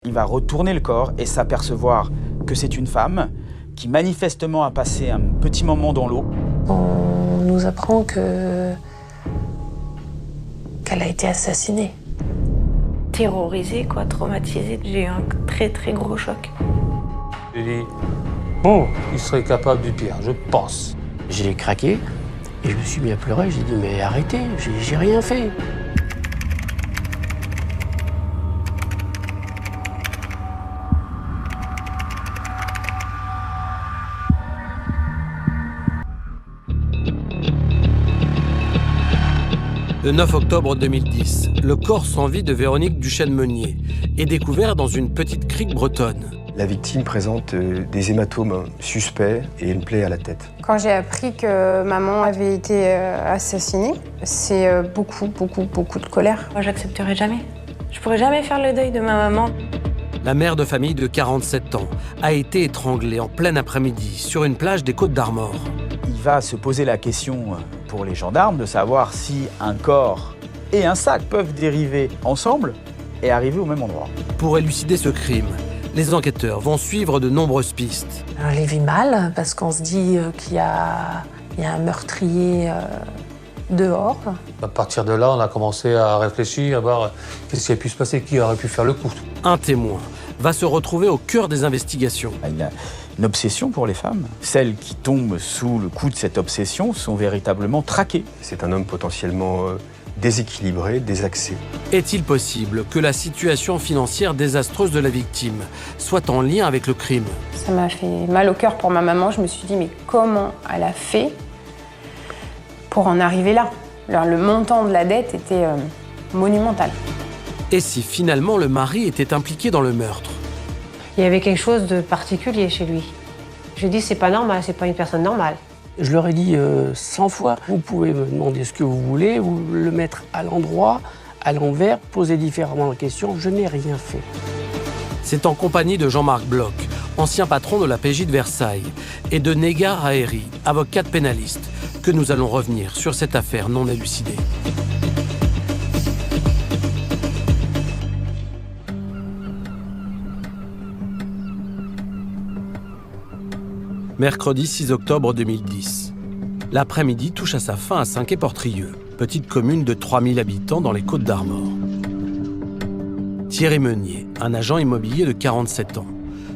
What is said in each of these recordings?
Il va retourner le corps et s'apercevoir que c'est une femme qui manifestement a passé un petit moment dans l'eau. On nous apprend qu'elle a été assassinée. Terrorisée, quoi, traumatisée. J'ai eu un très très gros choc. J'ai dit, bon, il serait capable du pire, je pense. J'ai craqué et je me suis mis à pleurer. J'ai dit, mais arrêtez, j'ai rien fait. Le 9 octobre 2010, le corps sans vie de Véronique Duchesne-Meunier est découvert dans une petite crique bretonne. La victime présente des hématomes suspects et une plaie à la tête. Quand j'ai appris que maman avait été assassinée, c'est beaucoup de colère. Moi, j'accepterai jamais. Je pourrai jamais faire le deuil de ma maman. La mère de famille de 47 ans a été étranglée en plein après-midi sur une plage des Côtes-d'Armor. Il va se poser la question pour les gendarmes de savoir si un corps et un sac peuvent dériver ensemble et arriver au même endroit. Pour élucider ce crime, les enquêteurs vont suivre de nombreuses pistes. On les vit mal parce qu'on se dit qu'il y a un meurtrier dehors. À partir de là, on a commencé à réfléchir, à voir qu'est-ce qui a pu se passer, qui aurait pu faire le coup. Un témoin va se retrouver au cœur des investigations. Il a une obsession pour les femmes. Celles qui tombent sous le coup de cette obsession sont véritablement traquées. C'est un homme potentiellement déséquilibré, désaxé. Est-il possible que la situation financière désastreuse de la victime soit en lien avec le crime? Ça m'a fait mal au cœur pour ma maman. Je me suis dit, mais comment elle a fait pour en arriver là? Alors, le montant de la dette était monumental. Et si finalement le mari était impliqué dans le meurtre? Il y avait quelque chose de particulier chez lui. Je dis, c'est pas normal, c'est pas une personne normale. Je leur ai dit 100 fois, vous pouvez me demander ce que vous voulez, vous le mettre à l'endroit, à l'envers, poser différemment la question, je n'ai rien fait. C'est en compagnie de Jean-Marc Bloch, ancien patron de la PJ de Versailles, et de Négar Haeri, avocate pénaliste, que nous allons revenir sur cette affaire non élucidée. Mercredi 6 octobre 2010. L'après-midi touche à sa fin à Saint-Quay-Portrieux, petite commune de 3000 habitants dans les Côtes-d'Armor. Thierry Meunier, un agent immobilier de 47 ans,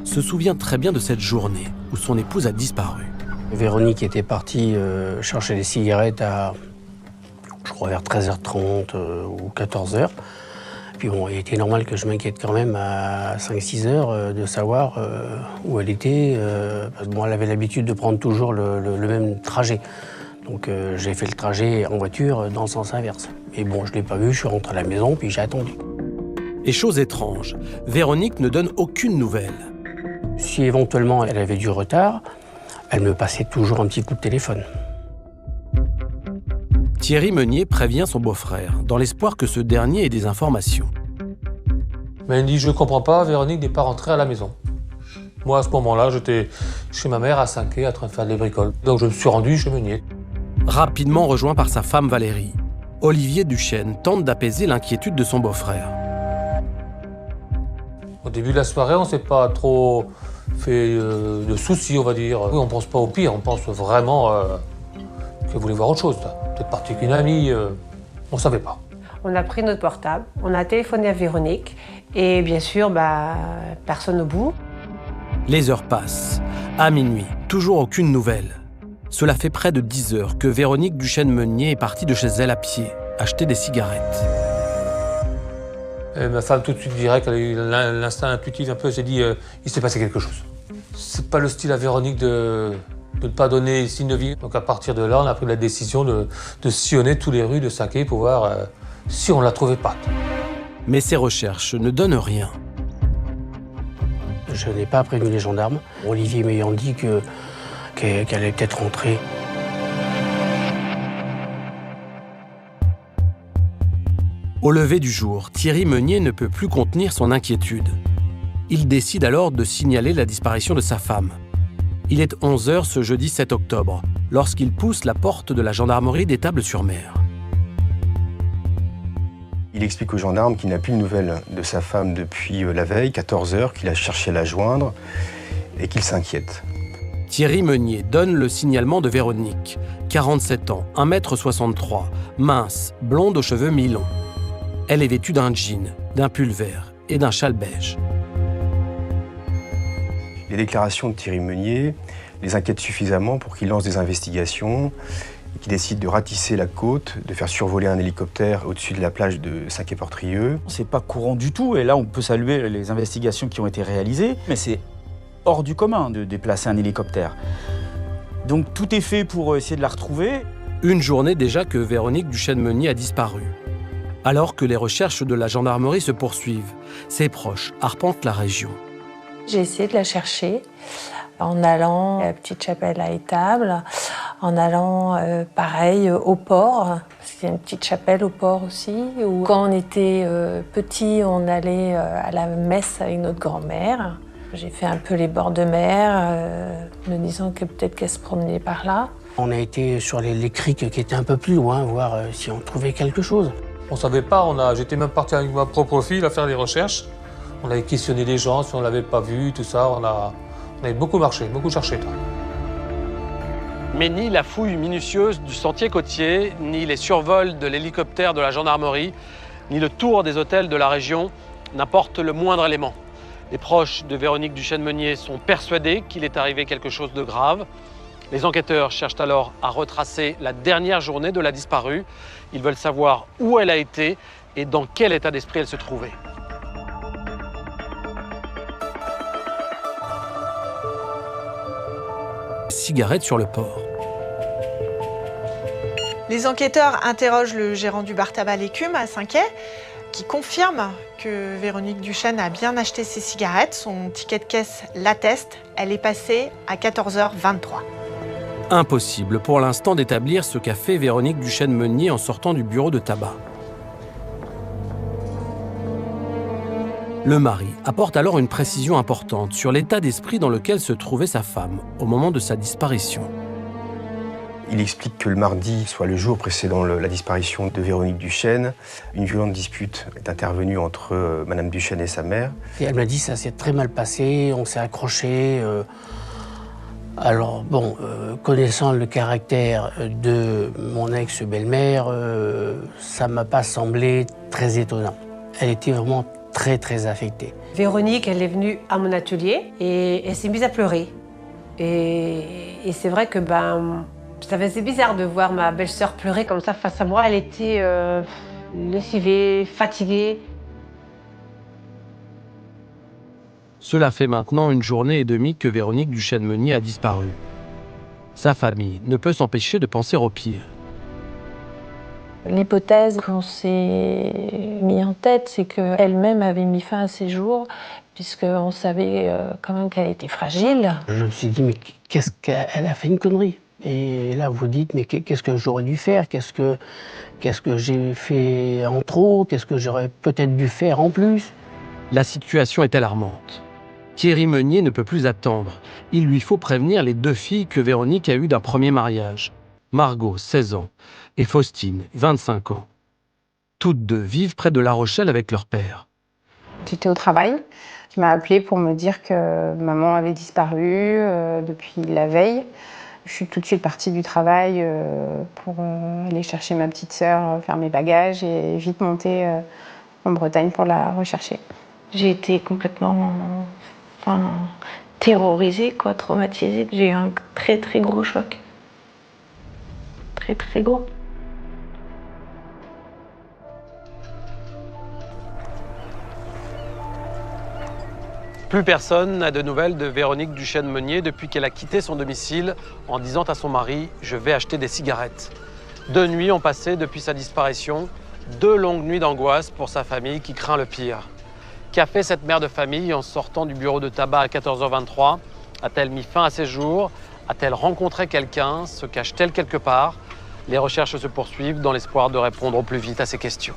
se souvient très bien de cette journée où son épouse a disparu. Véronique était partie chercher des cigarettes à, je crois, vers 13h30 ou 14h. Puis bon, il était normal que je m'inquiète quand même à 5-6 heures de savoir où elle était. Parce que bon, elle avait l'habitude de prendre toujours le même trajet. Donc j'ai fait le trajet en voiture dans le sens inverse. Mais bon, je ne l'ai pas vue, je suis rentré à la maison, puis j'ai attendu. Et chose étrange, Véronique ne donne aucune nouvelle. Si éventuellement elle avait du retard, elle me passait toujours un petit coup de téléphone. Thierry Meunier prévient son beau-frère, dans l'espoir que ce dernier ait des informations. Mais il dit, je ne comprends pas, Véronique n'est pas rentrée à la maison. Moi, à ce moment-là, j'étais chez ma mère à Saint-Quay, en train de faire des bricoles. Donc je me suis rendu chez Meunier. Rapidement rejoint par sa femme Valérie, Olivier Duchesne tente d'apaiser l'inquiétude de son beau-frère. Au début de la soirée, on ne s'est pas trop fait de soucis, on va dire. Oui, on ne pense pas au pire, on pense vraiment qu'elle voulait voir autre chose. Peut-être partie qu'une amie, on ne savait pas. On a pris notre portable, on a téléphoné à Véronique et bien sûr, personne au bout. Les heures passent. À minuit, toujours aucune nouvelle. Cela fait près de 10 heures que Véronique Duchesne-Meunier est partie de chez elle à pied, acheter des cigarettes. Et ma femme, tout de suite, direct, elle a eu l'instinct intuitif un peu, elle s'est dit, il s'est passé quelque chose. C'est pas le style à Véronique de ne pas donner signe de vie. Donc à partir de là, on a pris la décision de sillonner toutes les rues de Saint-Quay pour voir si on ne la trouvait pas. Mais ces recherches ne donnent rien. Je n'ai pas prévenu les gendarmes. Olivier m'ayant dit qu'elle allait peut-être rentrer. Au lever du jour, Thierry Meunier ne peut plus contenir son inquiétude. Il décide alors de signaler la disparition de sa femme. Il est 11h ce jeudi 7 octobre, lorsqu'il pousse la porte de la gendarmerie d'Étable-sur-Mer. Il explique aux gendarmes qu'il n'a plus de nouvelles de sa femme depuis la veille, 14 heures, qu'il a cherché à la joindre et qu'il s'inquiète. Thierry Meunier donne le signalement de Véronique. 47 ans, 1,63 m, mince, blonde aux cheveux mi-longs. Elle est vêtue d'un jean, d'un pull vert et d'un châle beige. Les déclarations de Thierry Meunier les inquiètent suffisamment pour qu'il lance des investigations et qu'il décide de ratisser la côte, de faire survoler un hélicoptère au-dessus de la plage de Saint-Quay-Portrieux. C'est pas courant du tout, et là on peut saluer les investigations qui ont été réalisées, mais c'est hors du commun de déplacer un hélicoptère. Donc tout est fait pour essayer de la retrouver. Une journée déjà que Véronique Duchesne-Meunier a disparu. Alors que les recherches de la gendarmerie se poursuivent, ses proches arpentent la région. J'ai essayé de la chercher en allant à la petite chapelle à Étable, en allant pareil au port, parce qu'il y a une petite chapelle au port aussi, où quand on était petit, on allait à la messe avec notre grand-mère. J'ai fait un peu les bords de mer, me disant que peut-être qu'elle se promenait par là. On a été sur les criques qui étaient un peu plus loin, voir si on trouvait quelque chose. On ne savait pas, j'étais même parti avec ma propre fille à faire des recherches. On avait questionné les gens si on ne l'avait pas vu, tout ça. On avait beaucoup marché, beaucoup cherché. Mais ni la fouille minutieuse du sentier côtier, ni les survols de l'hélicoptère de la gendarmerie, ni le tour des hôtels de la région n'apportent le moindre élément. Les proches de Véronique Duchesne-Meunier sont persuadés qu'il est arrivé quelque chose de grave. Les enquêteurs cherchent alors à retracer la dernière journée de la disparue. Ils veulent savoir où elle a été et dans quel état d'esprit elle se trouvait. Cigarette sur le port. Les enquêteurs interrogent le gérant du bar tabac L'Écume à Saint-Quay, qui confirme que Véronique Duchesne a bien acheté ses cigarettes. Son ticket de caisse l'atteste. Elle est passée à 14h23. Impossible pour l'instant d'établir ce qu'a fait Véronique Duchesne-Meunier en sortant du bureau de tabac. Le mari apporte alors une précision importante sur l'état d'esprit dans lequel se trouvait sa femme au moment de sa disparition. Il explique que le mardi, soit le jour précédant la disparition de Véronique Duchesne, une violente dispute est intervenue entre Madame Duchesne et sa mère. Et elle m'a dit que ça s'est très mal passé, on s'est accroché. Alors bon, connaissant le caractère de mon ex-belle-mère, ça m'a pas semblé très étonnant. Elle était vraiment très affectée. Véronique, elle est venue à mon atelier et elle s'est mise à pleurer. Et c'est vrai que ça faisait bizarre de voir ma belle-sœur pleurer comme ça face à moi. Elle était lessivée, fatiguée. Cela fait maintenant une journée et demie que Véronique Duchesne-Meunier a disparu. Sa famille ne peut s'empêcher de penser au pire. L'hypothèse qu'on s'est mis en tête, c'est qu'elle-même avait mis fin à ses jours, puisqu'on savait quand même qu'elle était fragile. Je me suis dit, mais qu'est-ce qu'elle a fait une connerie? Et là, vous dites, mais qu'est-ce que j'aurais dû faire? Qu'est-ce que j'ai fait en trop? Qu'est-ce que j'aurais peut-être dû faire en plus? La situation est alarmante. Thierry Meunier ne peut plus attendre. Il lui faut prévenir les 2 filles que Véronique a eues d'un premier mariage. Margot, 16 ans, et Faustine, 25 ans. Toutes 2 vivent près de La Rochelle avec leur père. J'étais au travail. Il m'a appelé pour me dire que maman avait disparu depuis la veille. Je suis tout de suite partie du travail pour aller chercher ma petite sœur, faire mes bagages et vite monter en Bretagne pour la rechercher. J'ai été complètement terrorisée, traumatisée. J'ai eu un très gros choc. Très gros. Plus personne n'a de nouvelles de Véronique Duchesne-Meunier depuis qu'elle a quitté son domicile en disant à son mari « Je vais acheter des cigarettes ». 2 nuits ont passé depuis sa disparition, 2 longues nuits d'angoisse pour sa famille qui craint le pire. Qu'a fait cette mère de famille en sortant du bureau de tabac à 14h23? A-t-elle mis fin à ses jours? A-t-elle rencontré quelqu'un? Se cache-t-elle quelque part? Les recherches se poursuivent dans l'espoir de répondre au plus vite à ces questions.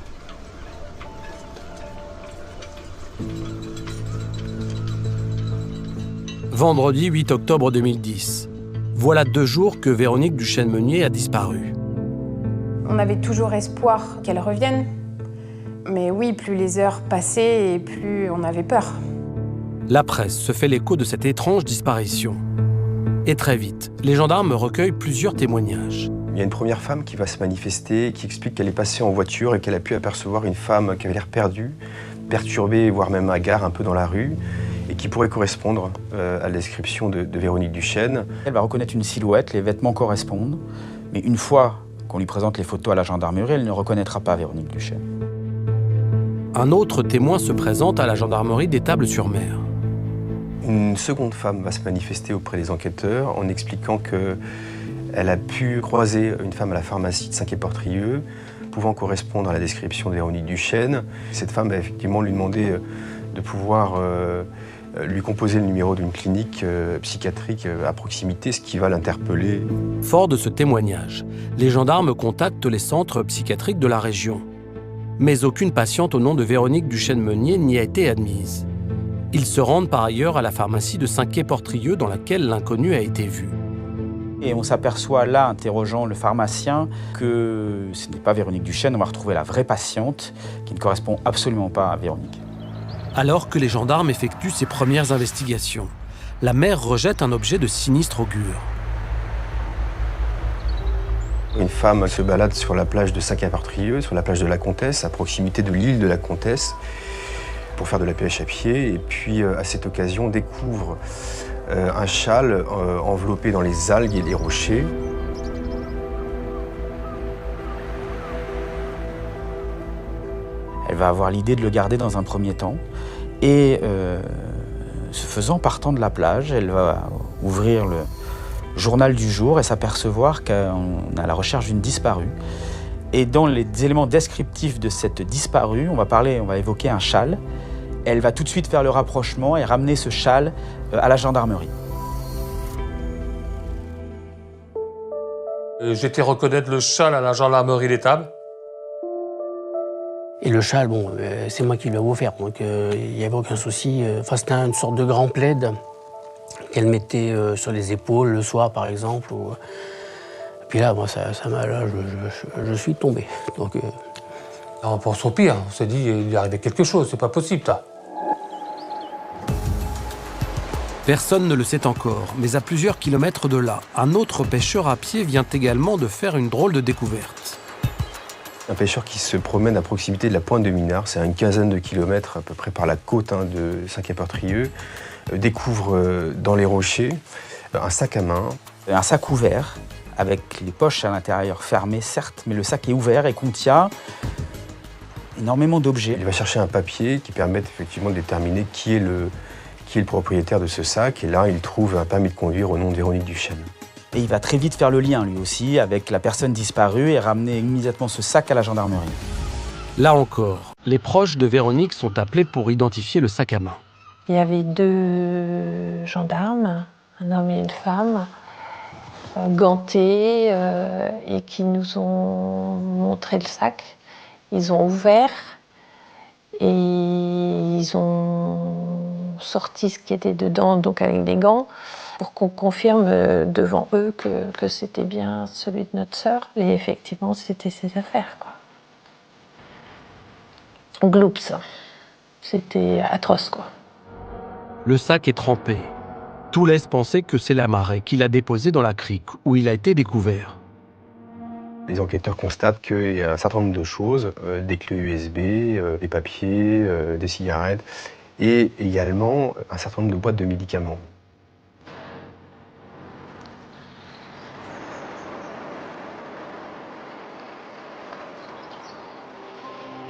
Vendredi 8 octobre 2010. Voilà 2 jours que Véronique Duchesne-Meunier a disparu. On avait toujours espoir qu'elle revienne, Mais oui, plus les heures passaient et plus on avait peur. La presse se fait l'écho de cette étrange disparition. Et très vite, les gendarmes recueillent plusieurs témoignages. Il y a une première femme qui va se manifester, qui explique qu'elle est passée en voiture et qu'elle a pu apercevoir une femme qui avait l'air perdue, perturbée, voire même hagard un peu dans la rue, et qui pourrait correspondre à la description de Véronique Duchesne. Elle va reconnaître une silhouette, les vêtements correspondent, mais une fois qu'on lui présente les photos à la gendarmerie, elle ne reconnaîtra pas Véronique Duchesne. Un autre témoin se présente à la gendarmerie d'Étable-sur-Mer. Une seconde femme va se manifester auprès des enquêteurs en expliquant qu'elle a pu croiser une femme à la pharmacie de Saint-Quay-Portrieux, pouvant correspondre à la description de Véronique Duchesne. Cette femme va effectivement lui demander de pouvoir lui composer le numéro d'une clinique psychiatrique à proximité, ce qui va l'interpeller. Fort de ce témoignage, les gendarmes contactent les centres psychiatriques de la région. Mais aucune patiente au nom de Véronique Duchesne-Meunier n'y a été admise. Ils se rendent par ailleurs à la pharmacie de Saint-Quay-Portrieux dans laquelle l'inconnu a été vu. Et on s'aperçoit là, interrogeant le pharmacien, que ce n'est pas Véronique Duchesne. On va retrouver la vraie patiente qui ne correspond absolument pas à Véronique. Alors que les gendarmes effectuent ces premières investigations, la mère rejette un objet de sinistre augure. Une femme se balade sur la plage de Saint-Quay-Portrieux, sur la plage de la Comtesse, à proximité de l'île de la Comtesse, pour faire de la pêche à pied, et puis à cette occasion découvre un châle enveloppé dans les algues et les rochers. Elle va avoir l'idée de le garder dans un premier temps, et ce faisant, partant de la plage, elle va ouvrir le journal du jour et s'apercevoir qu'on est à la recherche d'une disparue. Et dans les éléments descriptifs de cette disparue, on va évoquer un châle. Elle va tout de suite faire le rapprochement et ramener ce châle à la gendarmerie. J'ai été reconnaître le châle à la gendarmerie d'Étable. Et le châle, bon, c'est moi qui l'ai offert, donc il n'y avait aucun souci. Enfin, c'était une sorte de grand plaid qu'elle mettait sur les épaules le soir, par exemple. Puis là, moi, je suis tombé. Donc, On pense au pire, on s'est dit, il lui arrivait quelque chose, c'est pas possible, ça. Personne ne le sait encore, mais à plusieurs kilomètres de là, un autre pêcheur à pied vient également de faire une drôle de découverte. Un pêcheur qui se promène à proximité de la pointe de Minard, c'est à une quinzaine de kilomètres à peu près par la côte de Saint-Quay-Portrieux, découvre dans les rochers un sac à main. Un sac ouvert, avec les poches à l'intérieur fermées, certes, mais le sac est ouvert et contient énormément d'objets. Il va chercher un papier qui permet effectivement de déterminer qui est le propriétaire de ce sac. Et là, il trouve un permis de conduire au nom de Véronique Duchesne. Et il va très vite faire le lien, lui aussi, avec la personne disparue et ramener immédiatement ce sac à la gendarmerie. Là encore, les proches de Véronique sont appelés pour identifier le sac à main. Il y avait 2 gendarmes, un homme et une femme, gantés, et qui nous ont montré le sac. Ils ont ouvert et ils ont sorti ce qui était dedans, donc avec des gants, pour qu'on confirme devant eux que c'était bien celui de notre sœur. Et effectivement, c'était ses affaires, quoi. Gloops. C'était atroce, quoi. Le sac est trempé. Tout laisse penser que c'est la marée qui l'a déposé dans la crique où il a été découvert. Les enquêteurs constatent qu'il y a un certain nombre de choses, des clés USB, des papiers, des cigarettes, et également un certain nombre de boîtes de médicaments.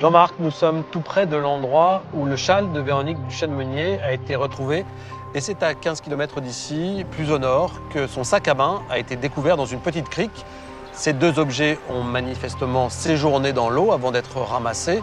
Jean-Marc, nous sommes tout près de l'endroit où le châle de Véronique Duchesne-Meunier a été retrouvé. Et c'est à 15 km d'ici, plus au nord, que son sac à main a été découvert dans une petite crique. Ces 2 objets ont manifestement séjourné dans l'eau avant d'être ramassés.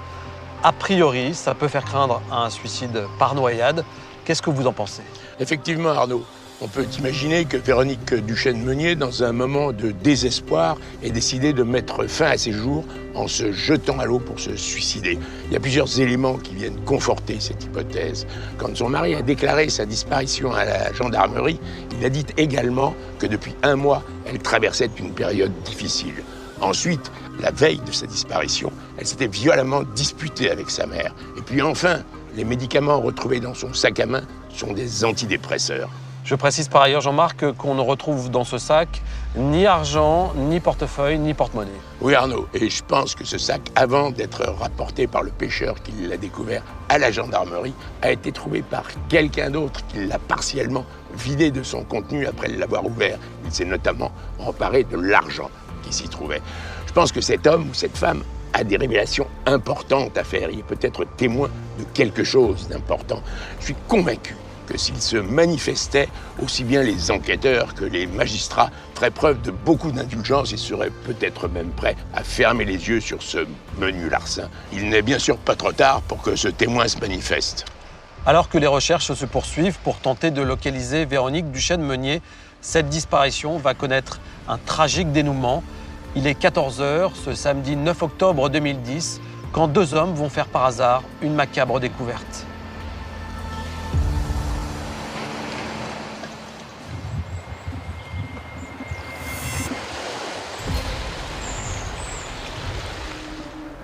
A priori, ça peut faire craindre un suicide par noyade. Qu'est-ce que vous en pensez? Effectivement, Arnaud, on peut imaginer que Véronique Duchesne-Meunier, dans un moment de désespoir, ait décidé de mettre fin à ses jours en se jetant à l'eau pour se suicider. Il y a plusieurs éléments qui viennent conforter cette hypothèse. Quand son mari a déclaré sa disparition à la gendarmerie, il a dit également que depuis 1 mois, elle traversait une période difficile. Ensuite, la veille de sa disparition, elle s'était violemment disputée avec sa mère. Et puis enfin, les médicaments retrouvés dans son sac à main sont des antidépresseurs. Je précise par ailleurs, Jean-Marc, qu'on ne retrouve dans ce sac ni argent, ni portefeuille, ni porte-monnaie. Oui Arnaud, et je pense que ce sac, avant d'être rapporté par le pêcheur qui l'a découvert à la gendarmerie, a été trouvé par quelqu'un d'autre qui l'a partiellement vidé de son contenu après l'avoir ouvert. Il s'est notamment emparé de l'argent qui s'y trouvait. Je pense que cet homme ou cette femme a des révélations importantes à faire. Il est peut-être témoin de quelque chose d'important. Je suis convaincu que s'il se manifestait, aussi bien les enquêteurs que les magistrats feraient preuve de beaucoup d'indulgence et seraient peut-être même prêts à fermer les yeux sur ce menu larcin. Il n'est bien sûr pas trop tard pour que ce témoin se manifeste. Alors que les recherches se poursuivent pour tenter de localiser Véronique Duchesne-Meunier, cette disparition va connaître un tragique dénouement. Il est 14h, ce samedi 9 octobre 2010, quand deux hommes vont faire par hasard une macabre découverte.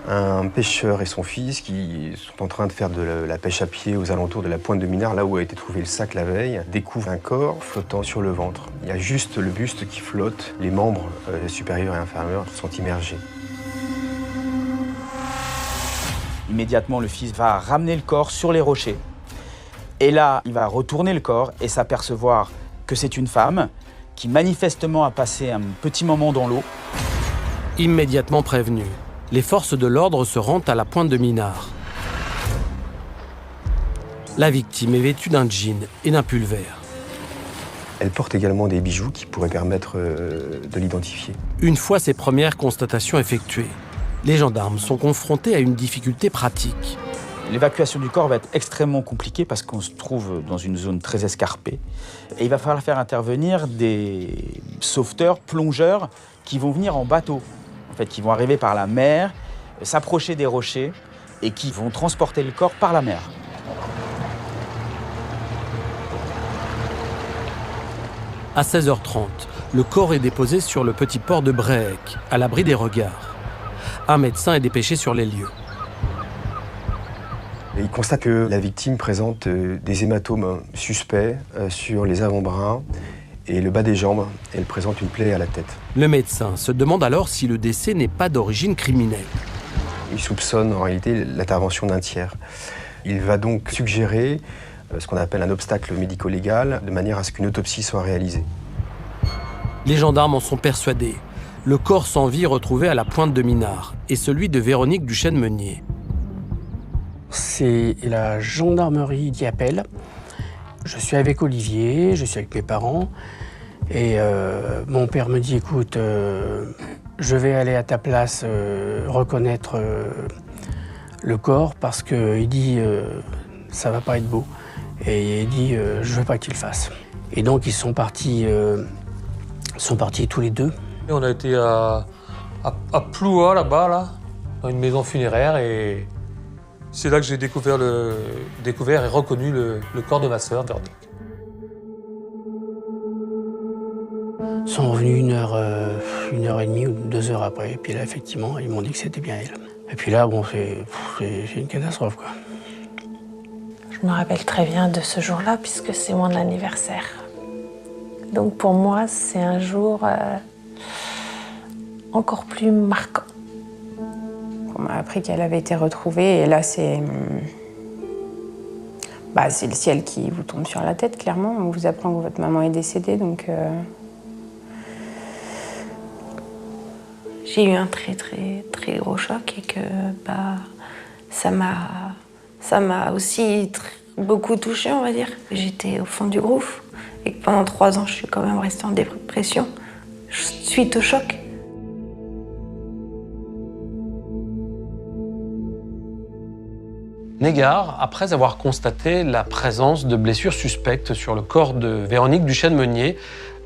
Un pêcheur et son fils qui sont en train de faire de la pêche à pied aux alentours de la pointe de Minard, là où a été trouvé le sac la veille, découvrent un corps flottant sur le ventre. Il y a juste le buste qui flotte, les membres supérieurs et inférieurs sont immergés. Immédiatement, le fils va ramener le corps sur les rochers. Et là, il va retourner le corps et s'apercevoir que c'est une femme qui manifestement a passé un petit moment dans l'eau. Immédiatement prévenue, les forces de l'ordre se rendent à la pointe de Minard. La victime est vêtue d'un jean et d'un pull vert. Elle porte également des bijoux qui pourraient permettre de l'identifier. Une fois ces premières constatations effectuées, les gendarmes sont confrontés à une difficulté pratique. L'évacuation du corps va être extrêmement compliquée parce qu'on se trouve dans une zone très escarpée. Et il va falloir faire intervenir des sauveteurs, plongeurs, qui vont venir en bateau. En fait, qui vont arriver par la mer, s'approcher des rochers et qui vont transporter le corps par la mer. À 16h30, le corps est déposé sur le petit port de Bréhec, à l'abri des regards. Un médecin est dépêché sur les lieux. Il constate que la victime présente des hématomes suspects sur les avant-bras et le bas des jambes. Elle présente une plaie à la tête. Le médecin se demande alors si le décès n'est pas d'origine criminelle. Il soupçonne en réalité l'intervention d'un tiers. Il va donc suggérer ce qu'on appelle un obstacle médico-légal, de manière à ce qu'une autopsie soit réalisée. Les gendarmes en sont persuadés. Le corps sans vie retrouvé à la pointe de Minard est celui de Véronique Duchesne-Meunier. C'est la gendarmerie qui appelle. Je suis avec Olivier, je suis avec mes parents. Et mon père me dit, écoute, je vais aller à ta place reconnaître le corps parce qu'il dit, ça va pas être beau. Et il dit, je veux pas que tu le fasses. Et donc ils sont partis tous les deux. Et on a été à Ploua, là-bas, là, dans une maison funéraire, et c'est là que j'ai découvert et reconnu le corps de ma sœur, Véronique. Ils sont revenus une heure et demie ou 2 heures après, et puis là, effectivement, ils m'ont dit que c'était bien elle. Et puis là, bon, c'est une catastrophe, quoi. Je me rappelle très bien de ce jour-là, puisque c'est mon anniversaire. Donc pour moi, c'est un jour encore plus marquant. On m'a appris qu'elle avait été retrouvée, et là, c'est le ciel qui vous tombe sur la tête, clairement. On vous apprend que votre maman est décédée, donc... J'ai eu un très, très, très gros choc, et que ça m'a aussi beaucoup touchée, on va dire. J'étais au fond du gouffre, et que pendant 3 ans, je suis quand même restée en dépression suite au choc. Négard, après avoir constaté la présence de blessures suspectes sur le corps de Véronique Duchesne-Meunier,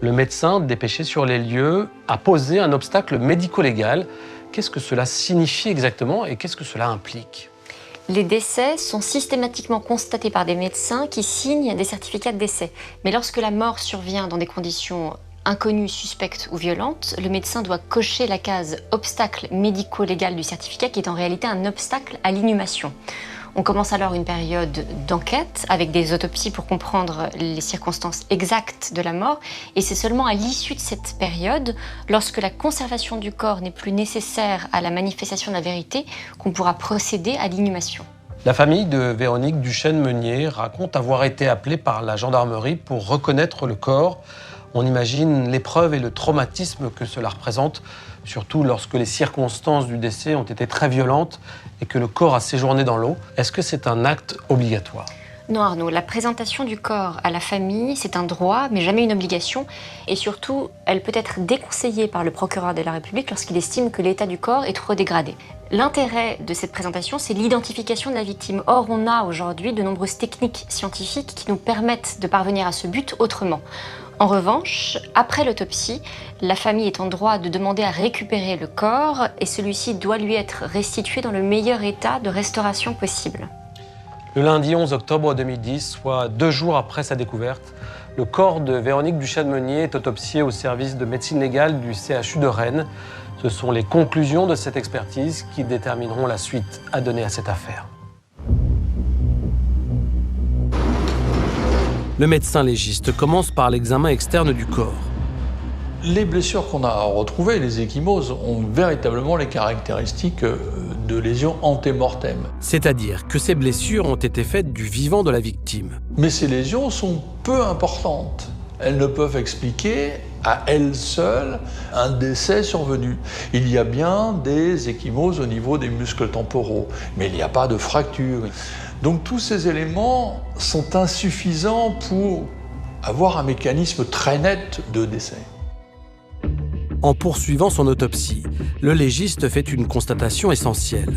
le médecin dépêché sur les lieux a posé un obstacle médico-légal. Qu'est-ce que cela signifie exactement et qu'est-ce que cela implique ? Les décès sont systématiquement constatés par des médecins qui signent des certificats de décès. Mais lorsque la mort survient dans des conditions inconnue, suspecte ou violente, le médecin doit cocher la case obstacle médico-légal du certificat qui est en réalité un obstacle à l'inhumation. On commence alors une période d'enquête avec des autopsies pour comprendre les circonstances exactes de la mort et c'est seulement à l'issue de cette période, lorsque la conservation du corps n'est plus nécessaire à la manifestation de la vérité, qu'on pourra procéder à l'inhumation. La famille de Véronique Duchesne-Meunier raconte avoir été appelée par la gendarmerie pour reconnaître le corps. On imagine l'épreuve et le traumatisme que cela représente, surtout lorsque les circonstances du décès ont été très violentes et que le corps a séjourné dans l'eau. Est-ce que c'est un acte obligatoire ? Non Arnaud, la présentation du corps à la famille, c'est un droit, mais jamais une obligation. Et surtout, elle peut être déconseillée par le procureur de la République lorsqu'il estime que l'état du corps est trop dégradé. L'intérêt de cette présentation, c'est l'identification de la victime. Or, on a aujourd'hui de nombreuses techniques scientifiques qui nous permettent de parvenir à ce but autrement. En revanche, après l'autopsie, la famille est en droit de demander à récupérer le corps et celui-ci doit lui être restitué dans le meilleur état de restauration possible. Le lundi 11 octobre 2010, soit 2 jours après sa découverte, le corps de Véronique Duchesne-Meunier est autopsié au service de médecine légale du CHU de Rennes. Ce sont les conclusions de cette expertise qui détermineront la suite à donner à cette affaire. Le médecin légiste commence par l'examen externe du corps. Les blessures qu'on a retrouvées, les ecchymoses, ont véritablement les caractéristiques de lésions antémortem. C'est-à-dire que ces blessures ont été faites du vivant de la victime. Mais ces lésions sont peu importantes. Elles ne peuvent expliquer à elles seules un décès survenu. Il y a bien des ecchymoses au niveau des muscles temporaux, mais il n'y a pas de fracture. Donc tous ces éléments sont insuffisants pour avoir un mécanisme très net de décès. En poursuivant son autopsie, le légiste fait une constatation essentielle.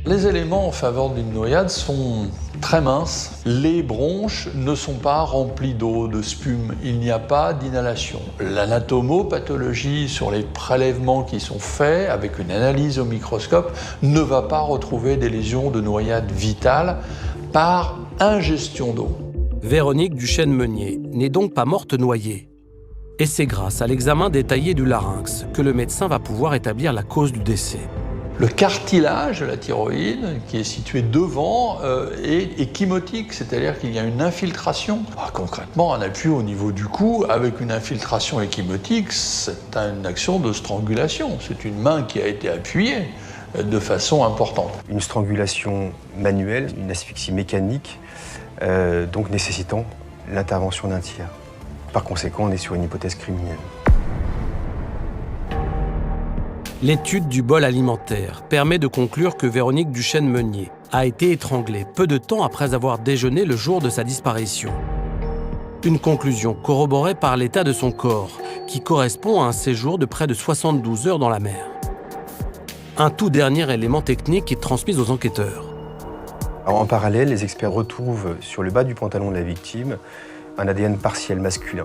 Les éléments en faveur d'une noyade sont très minces. Les bronches ne sont pas remplies d'eau, de spume. Il n'y a pas d'inhalation. L'anatomopathologie sur les prélèvements qui sont faits avec une analyse au microscope ne va pas retrouver des lésions de noyade vitale par ingestion d'eau. Véronique Duchesne-Meunier n'est donc pas morte noyée. Et c'est grâce à l'examen détaillé du larynx que le médecin va pouvoir établir la cause du décès. Le cartilage de la thyroïde, qui est situé devant, est échymotique, c'est-à-dire qu'il y a une infiltration. Concrètement, un appui au niveau du cou avec une infiltration échymotique, c'est une action de strangulation. C'est une main qui a été appuyée de façon importante. Une strangulation manuelle, une asphyxie mécanique, donc nécessitant l'intervention d'un tiers. Par conséquent, on est sur une hypothèse criminelle. L'étude du bol alimentaire permet de conclure que Véronique Duchesne-Meunier a été étranglée peu de temps après avoir déjeuné le jour de sa disparition. Une conclusion corroborée par l'état de son corps, qui correspond à un séjour de près de 72 heures dans la mer. Un tout dernier élément technique est transmis aux enquêteurs. Alors, en parallèle, les experts retrouvent sur le bas du pantalon de la victime un ADN partiel masculin.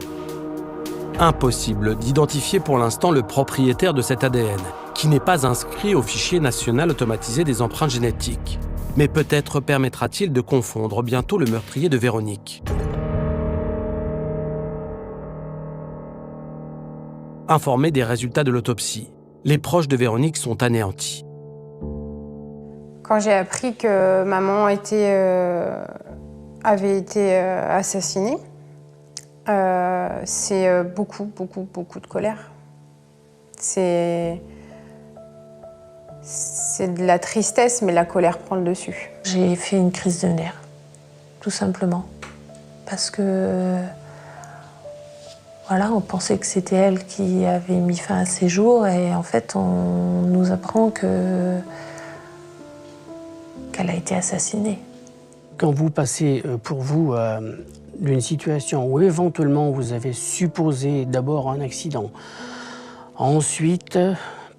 Impossible d'identifier pour l'instant le propriétaire de cet ADN, qui n'est pas inscrit au fichier national automatisé des empreintes génétiques. Mais peut-être permettra-t-il de confondre bientôt le meurtrier de Véronique. Informés des résultats de l'autopsie, les proches de Véronique sont anéantis. Quand j'ai appris que maman avait été assassinée, c'est beaucoup de colère. C'est de la tristesse, mais la colère prend le dessus. J'ai fait une crise de nerfs, tout simplement. Parce que, voilà, on pensait que c'était elle qui avait mis fin à ses jours, et en fait, on nous apprend qu'elle a été assassinée. Quand vous passez, pour vous, d'une situation où éventuellement vous avez supposé d'abord un accident, ensuite,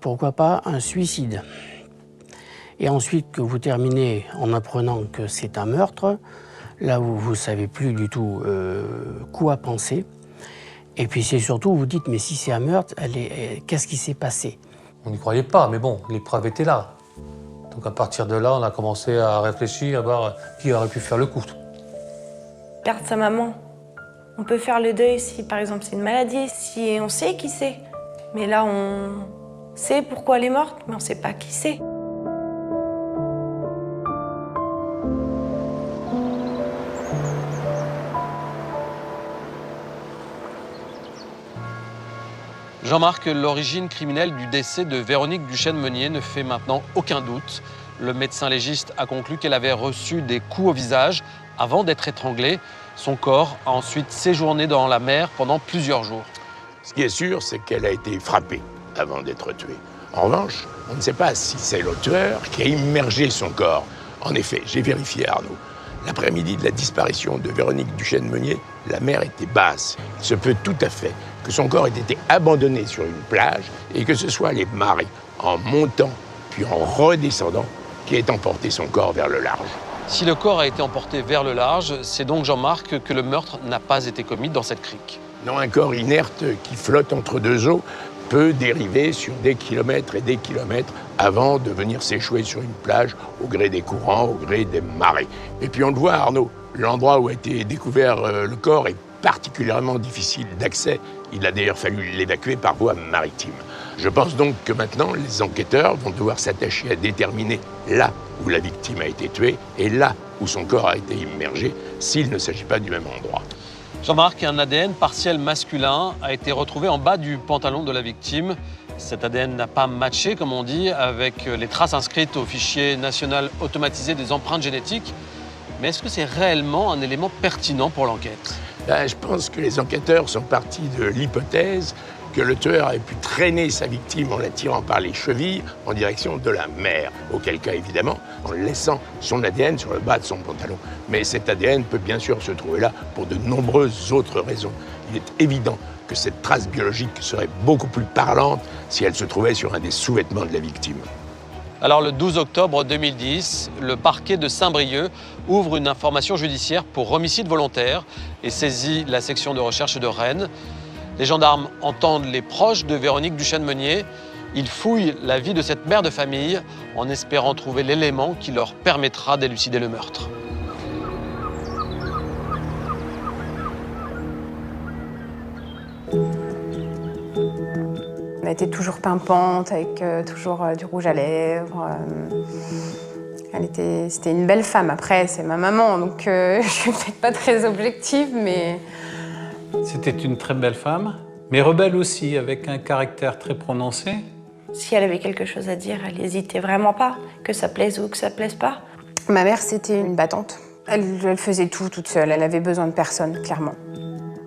pourquoi pas, un suicide, et ensuite que vous terminez en apprenant que c'est un meurtre, là où vous ne savez plus du tout quoi penser, et puis c'est surtout, vous dites, mais si c'est un meurtre, qu'est-ce qui s'est passé? On n'y croyait pas, mais bon, les preuves étaient là. Donc à partir de là, on a commencé à réfléchir, à voir qui aurait pu faire le coup. Perdre sa maman On peut faire le deuil si, par exemple, c'est une maladie, si on sait qui c'est. Mais là, on sait pourquoi elle est morte, mais on ne sait pas qui c'est. Jean-Marc, l'origine criminelle du décès de Véronique Duchesne-Meunier ne fait maintenant aucun doute. Le médecin légiste a conclu qu'elle avait reçu des coups au visage avant d'être étranglée. Son corps a ensuite séjourné dans la mer pendant plusieurs jours. Ce qui est sûr, c'est qu'elle a été frappée avant d'être tuée. En revanche, on ne sait pas si c'est l'auteur qui a immergé son corps. En effet, j'ai vérifié, Arnaud. L'après-midi de la disparition de Véronique Duchesne-Meunier, la mer était basse. Il se peut tout à fait que son corps ait été abandonné sur une plage et que ce soit les marées, en montant puis en redescendant, qui aient emporté son corps vers le large. Si le corps a été emporté vers le large, c'est donc, Jean-Marc, que le meurtre n'a pas été commis dans cette crique. Non, un corps inerte qui flotte entre deux eaux peut dériver sur des kilomètres et des kilomètres avant de venir s'échouer sur une plage au gré des courants, au gré des marées. Et puis on le voit, Arnaud, l'endroit où a été découvert le corps est particulièrement difficile d'accès. Il a d'ailleurs fallu l'évacuer par voie maritime. Je pense donc que maintenant, les enquêteurs vont devoir s'attacher à déterminer là où la victime a été tuée et là où son corps a été immergé, s'il ne s'agit pas du même endroit. Jean-Marc, un ADN partiel masculin a été retrouvé en bas du pantalon de la victime. Cet ADN n'a pas matché, comme on dit, avec les traces inscrites au fichier national automatisé des empreintes génétiques. Mais est-ce que c'est réellement un élément pertinent pour l'enquête ? Je pense que les enquêteurs sont partis de l'hypothèse que le tueur ait pu traîner sa victime en la tirant par les chevilles en direction de la mer. Auquel cas, évidemment, en laissant son ADN sur le bas de son pantalon. Mais cet ADN peut bien sûr se trouver là pour de nombreuses autres raisons. Il est évident que cette trace biologique serait beaucoup plus parlante si elle se trouvait sur un des sous-vêtements de la victime. Alors le 12 octobre 2010, le parquet de Saint-Brieuc ouvre une information judiciaire pour homicide volontaire et saisit la section de recherche de Rennes. Les gendarmes entendent les proches de Véronique Duchesne-Meunier. Ils fouillent la vie de cette mère de famille en espérant trouver l'élément qui leur permettra d'élucider le meurtre. Elle était toujours pimpante, avec toujours du rouge à lèvres. C'était une belle femme. Après, c'est ma maman, donc je suis peut-être pas très objective, mais... C'était une très belle femme, mais rebelle aussi, avec un caractère très prononcé. Si elle avait quelque chose à dire, elle n'hésitait vraiment pas, que ça plaise ou que ça plaise pas. Ma mère, c'était une battante. Elle faisait tout toute seule, elle avait besoin de personne, clairement.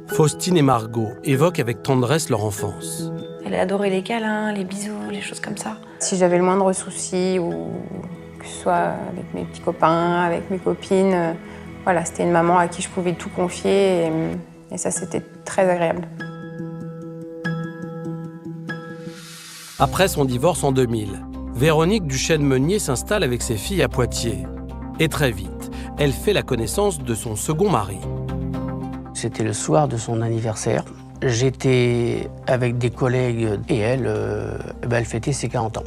Faustine et Margot évoquent avec tendresse leur enfance. Elle adorait les câlins, les bisous, les choses comme ça. Si j'avais le moindre souci, ou que ce soit avec mes petits copains, avec mes copines, voilà, c'était une maman à qui je pouvais tout confier. Et ça, c'était très agréable. Après son divorce en 2000, Véronique Duchesne-Meunier s'installe avec ses filles à Poitiers. Et très vite, elle fait la connaissance de son second mari. C'était le soir de son anniversaire. J'étais avec des collègues et elle fêtait ses 40 ans.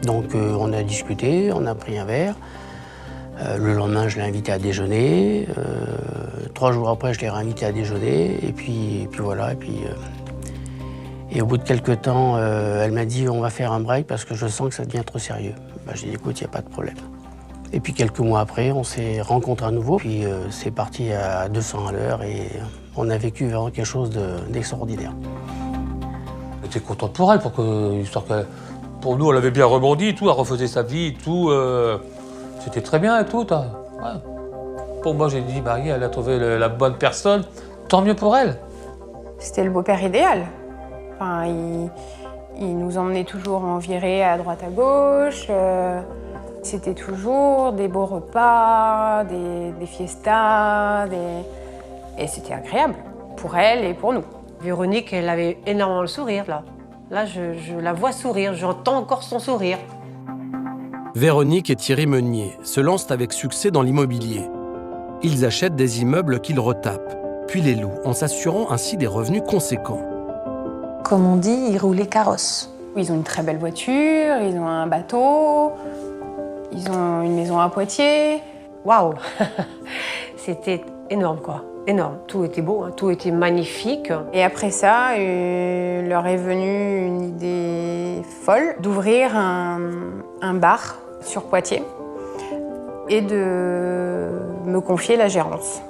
Donc on a discuté, on a pris un verre. Le lendemain, je l'ai invitée à déjeuner. 3 jours après, je l'ai réinvitée à déjeuner. Et puis voilà. Et au bout de quelques temps, elle m'a dit « on va faire un break parce que je sens que ça devient trop sérieux ». J'ai dit « écoute, il n'y a pas de problème ». Et puis quelques mois après, on s'est rencontrés à nouveau. Puis c'est parti à 200 à l'heure et on a vécu vraiment quelque chose d'extraordinaire. J'étais content pour elle, histoire que pour nous, elle avait bien rebondi, tout, elle refaisait sa vie, tout. C'était très bien et tout. Ouais. Pour moi, j'ai dit, Marie, elle a trouvé la bonne personne, tant mieux pour elle. C'était le beau-père idéal. Enfin, il nous emmenait toujours en virée à droite à gauche. C'était toujours des beaux repas, des fiestas, et c'était agréable pour elle et pour nous. Véronique, elle avait énormément le sourire, là. Là, je la vois sourire, j'entends encore son sourire. Véronique et Thierry Meunier se lancent avec succès dans l'immobilier. Ils achètent des immeubles qu'ils retapent, puis les louent, en s'assurant ainsi des revenus conséquents. Comme on dit, ils roulaient carrosse. Ils ont une très belle voiture, ils ont un bateau, ils ont une maison à Poitiers. Waouh. C'était énorme, quoi. énorme. Tout était beau, hein, tout était magnifique. Et après ça, leur est venue une idée folle d'ouvrir un bar sur Poitiers et de me confier la gérance.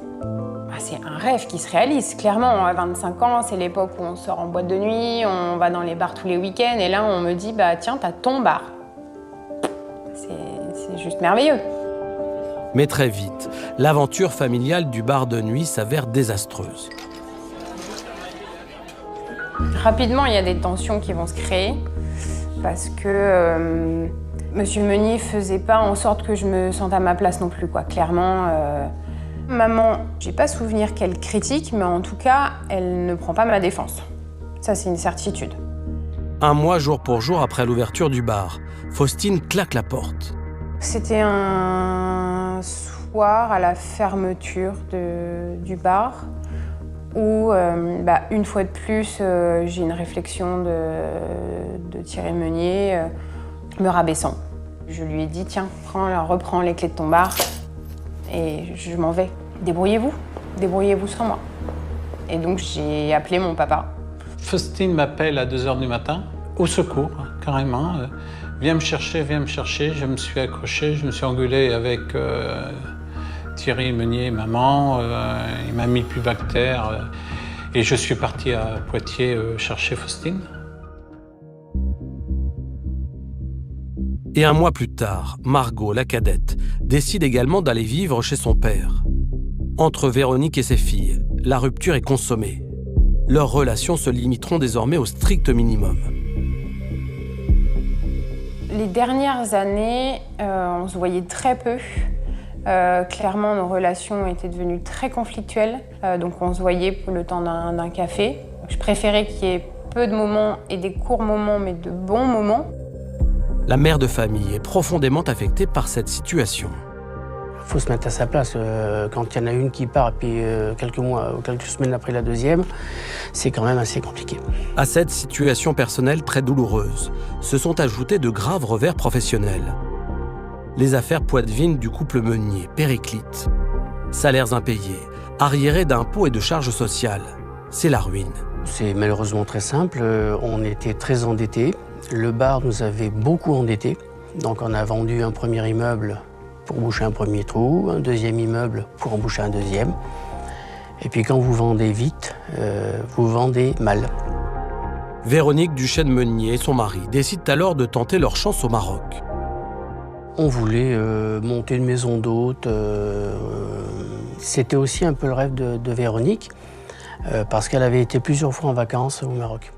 C'est un rêve qui se réalise, clairement. À 25 ans, c'est l'époque où on sort en boîte de nuit, on va dans les bars tous les week-ends, et là, on me dit, bah tiens, t'as ton bar. C'est juste merveilleux. Mais très vite, l'aventure familiale du bar de nuit s'avère désastreuse. Rapidement, il y a des tensions qui vont se créer, parce que Monsieur Meunier faisait pas en sorte que je me sente à ma place non plus, quoi. Clairement, maman, j'ai pas souvenir qu'elle critique, mais en tout cas, elle ne prend pas ma défense. Ça, c'est une certitude. Un mois jour pour jour après l'ouverture du bar, Faustine claque la porte. C'était un soir à la fermeture du bar où, une fois de plus, j'ai une réflexion de Thierry Meunier me rabaissant. Je lui ai dit, tiens, reprends les clés de ton bar et je m'en vais. Débrouillez-vous sans moi. Et donc j'ai appelé mon papa. Faustine m'appelle à 2h du matin, au secours, carrément. Viens me chercher. Je me suis accroché, je me suis engueulé avec Thierry Meunier, maman. Il m'a mis plus bactère. Et je suis parti à Poitiers chercher Faustine. Et un mois plus tard, Margot, la cadette, décide également d'aller vivre chez son père. Entre Véronique et ses filles, la rupture est consommée. Leurs relations se limiteront désormais au strict minimum. Les dernières années, on se voyait très peu. Clairement, nos relations étaient devenues très conflictuelles. Donc on se voyait pour le temps d'un café. Je préférais qu'il y ait peu de moments et des courts moments, mais de bons moments. La mère de famille est profondément affectée par cette situation. Il faut se mettre à sa place. Quand il y en a une qui part, et puis quelques mois ou quelques semaines après la deuxième, c'est quand même assez compliqué. À cette situation personnelle très douloureuse, se sont ajoutés de graves revers professionnels. Les affaires poitevines du couple Meunier périclitent. Salaires impayés, arriérés d'impôts et de charges sociales. C'est la ruine. C'est malheureusement très simple. On était très endettés. Le bar nous avait beaucoup endettés. Donc on a vendu un premier immeuble pour boucher un premier trou, un deuxième immeuble pour en boucher un deuxième. Et puis quand vous vendez vite, vous vendez mal. Véronique Duchesne-Meunier et son mari décident alors de tenter leur chance au Maroc. On voulait monter une maison d'hôtes. C'était aussi un peu le rêve de Véronique, parce qu'elle avait été plusieurs fois en vacances au Maroc.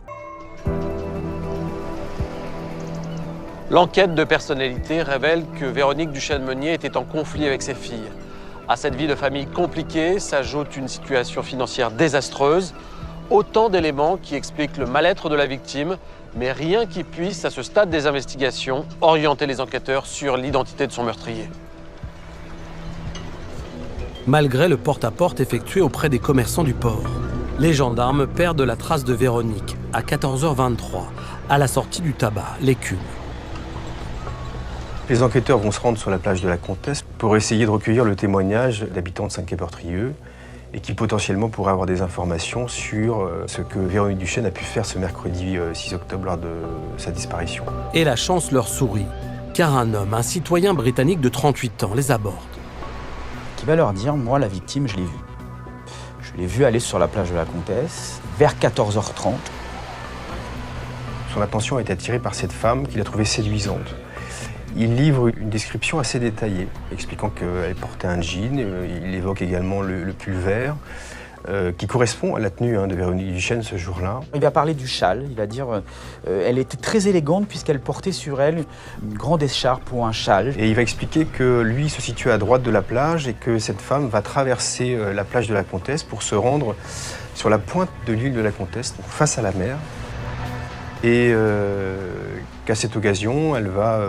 L'enquête de personnalité révèle que Véronique Duchesne-Meunier était en conflit avec ses filles. À cette vie de famille compliquée s'ajoute une situation financière désastreuse. Autant d'éléments qui expliquent le mal-être de la victime, mais rien qui puisse, à ce stade des investigations, orienter les enquêteurs sur l'identité de son meurtrier. Malgré le porte-à-porte effectué auprès des commerçants du port, les gendarmes perdent la trace de Véronique à 14h23, à la sortie du tabac, l'écume. Les enquêteurs vont se rendre sur la plage de la Comtesse pour essayer de recueillir le témoignage d'habitants de Saint-Quay-Portrieux et qui potentiellement pourraient avoir des informations sur ce que Véronique Duchesne a pu faire ce mercredi 6 octobre lors de sa disparition. Et la chance leur sourit, car un homme, un citoyen britannique de 38 ans, les aborde. Qui va leur dire, moi la victime, je l'ai vue. Je l'ai vue aller sur la plage de la Comtesse vers 14h30. Son attention a été attirée par cette femme qu'il a trouvée séduisante. Il livre une description assez détaillée, expliquant qu'elle portait un jean. Il évoque également le pull vert, qui correspond à la tenue de Véronique Duchesne ce jour-là. Il va parler du châle, il va dire elle était très élégante puisqu'elle portait sur elle une grande écharpe ou un châle. Et il va expliquer que lui se situe à droite de la plage et que cette femme va traverser la plage de la Comtesse pour se rendre sur la pointe de l'île de la Comtesse, donc face à la mer. Et qu'à cette occasion, elle va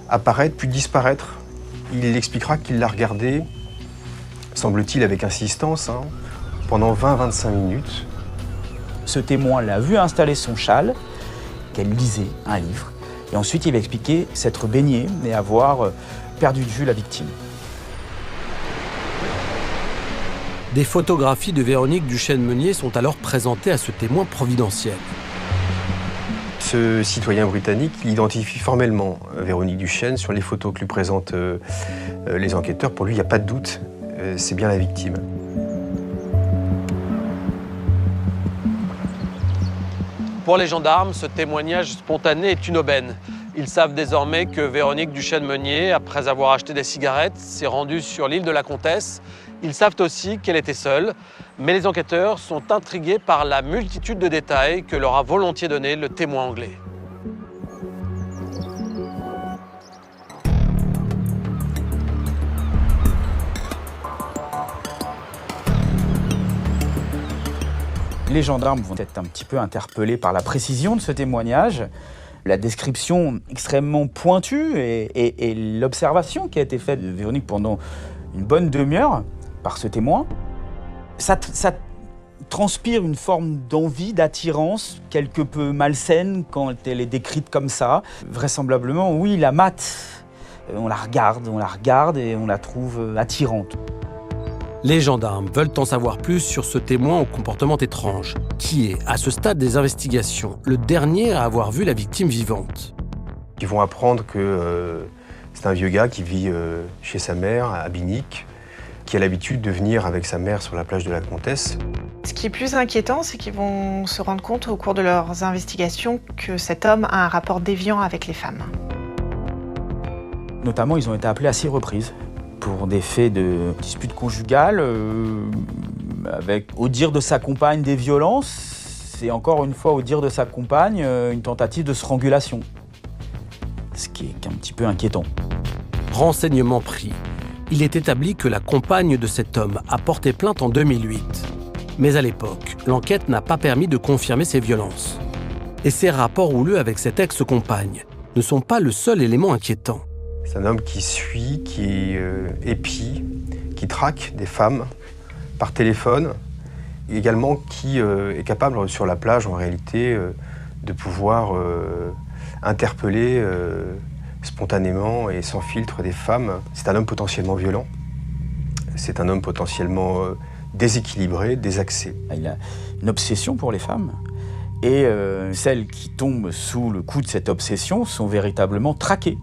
apparaître puis disparaître. Il expliquera qu'il l'a regardée, semble-t-il avec insistance, pendant 20-25 minutes. Ce témoin l'a vu installer son châle, qu'elle lisait un livre, et ensuite il va expliquer s'être baigné et avoir perdu de vue la victime. Des photographies de Véronique Duchesne-Meunier sont alors présentées à ce témoin providentiel. Ce citoyen britannique il identifie formellement Véronique Duchesne sur les photos que lui présentent les enquêteurs. Pour lui, il n'y a pas de doute, c'est bien la victime. Pour les gendarmes, ce témoignage spontané est une aubaine. Ils savent désormais que Véronique Duchesne-Meunier, après avoir acheté des cigarettes, s'est rendue sur l'île de la Comtesse. Ils savent aussi qu'elle était seule, mais les enquêteurs sont intrigués par la multitude de détails que leur a volontiers donné le témoin anglais. Les gendarmes vont être un petit peu interpellés par la précision de ce témoignage, la description extrêmement pointue et l'observation qui a été faite de Véronique pendant une bonne demi-heure par ce témoin. Ça transpire une forme d'envie, d'attirance, quelque peu malsaine quand elle est décrite comme ça. Vraisemblablement, oui, la mate, on la regarde et on la trouve attirante. Les gendarmes veulent en savoir plus sur ce témoin au comportement étrange, qui est, à ce stade des investigations, le dernier à avoir vu la victime vivante. Ils vont apprendre que c'est un vieux gars qui vit chez sa mère à Binic, qui a l'habitude de venir avec sa mère sur la plage de la Comtesse. Ce qui est plus inquiétant, c'est qu'ils vont se rendre compte au cours de leurs investigations que cet homme a un rapport déviant avec les femmes. Notamment, ils ont été appelés à 6 reprises pour des faits de dispute conjugale, avec, au dire de sa compagne, des violences, et encore une fois, au dire de sa compagne, une tentative de strangulation. Ce qui est un petit peu inquiétant. Renseignement pris. Il est établi que la compagne de cet homme a porté plainte en 2008. Mais à l'époque, l'enquête n'a pas permis de confirmer ces violences. Et ces rapports houleux avec cette ex-compagne ne sont pas le seul élément inquiétant. C'est un homme qui suit, qui épie, qui traque des femmes par téléphone, et également qui est capable sur la plage, en réalité, de pouvoir interpeller spontanément et sans filtre des femmes. C'est un homme potentiellement violent, c'est un homme potentiellement déséquilibré, désaxé. Il a une obsession pour les femmes, et celles qui tombent sous le coup de cette obsession sont véritablement traquées,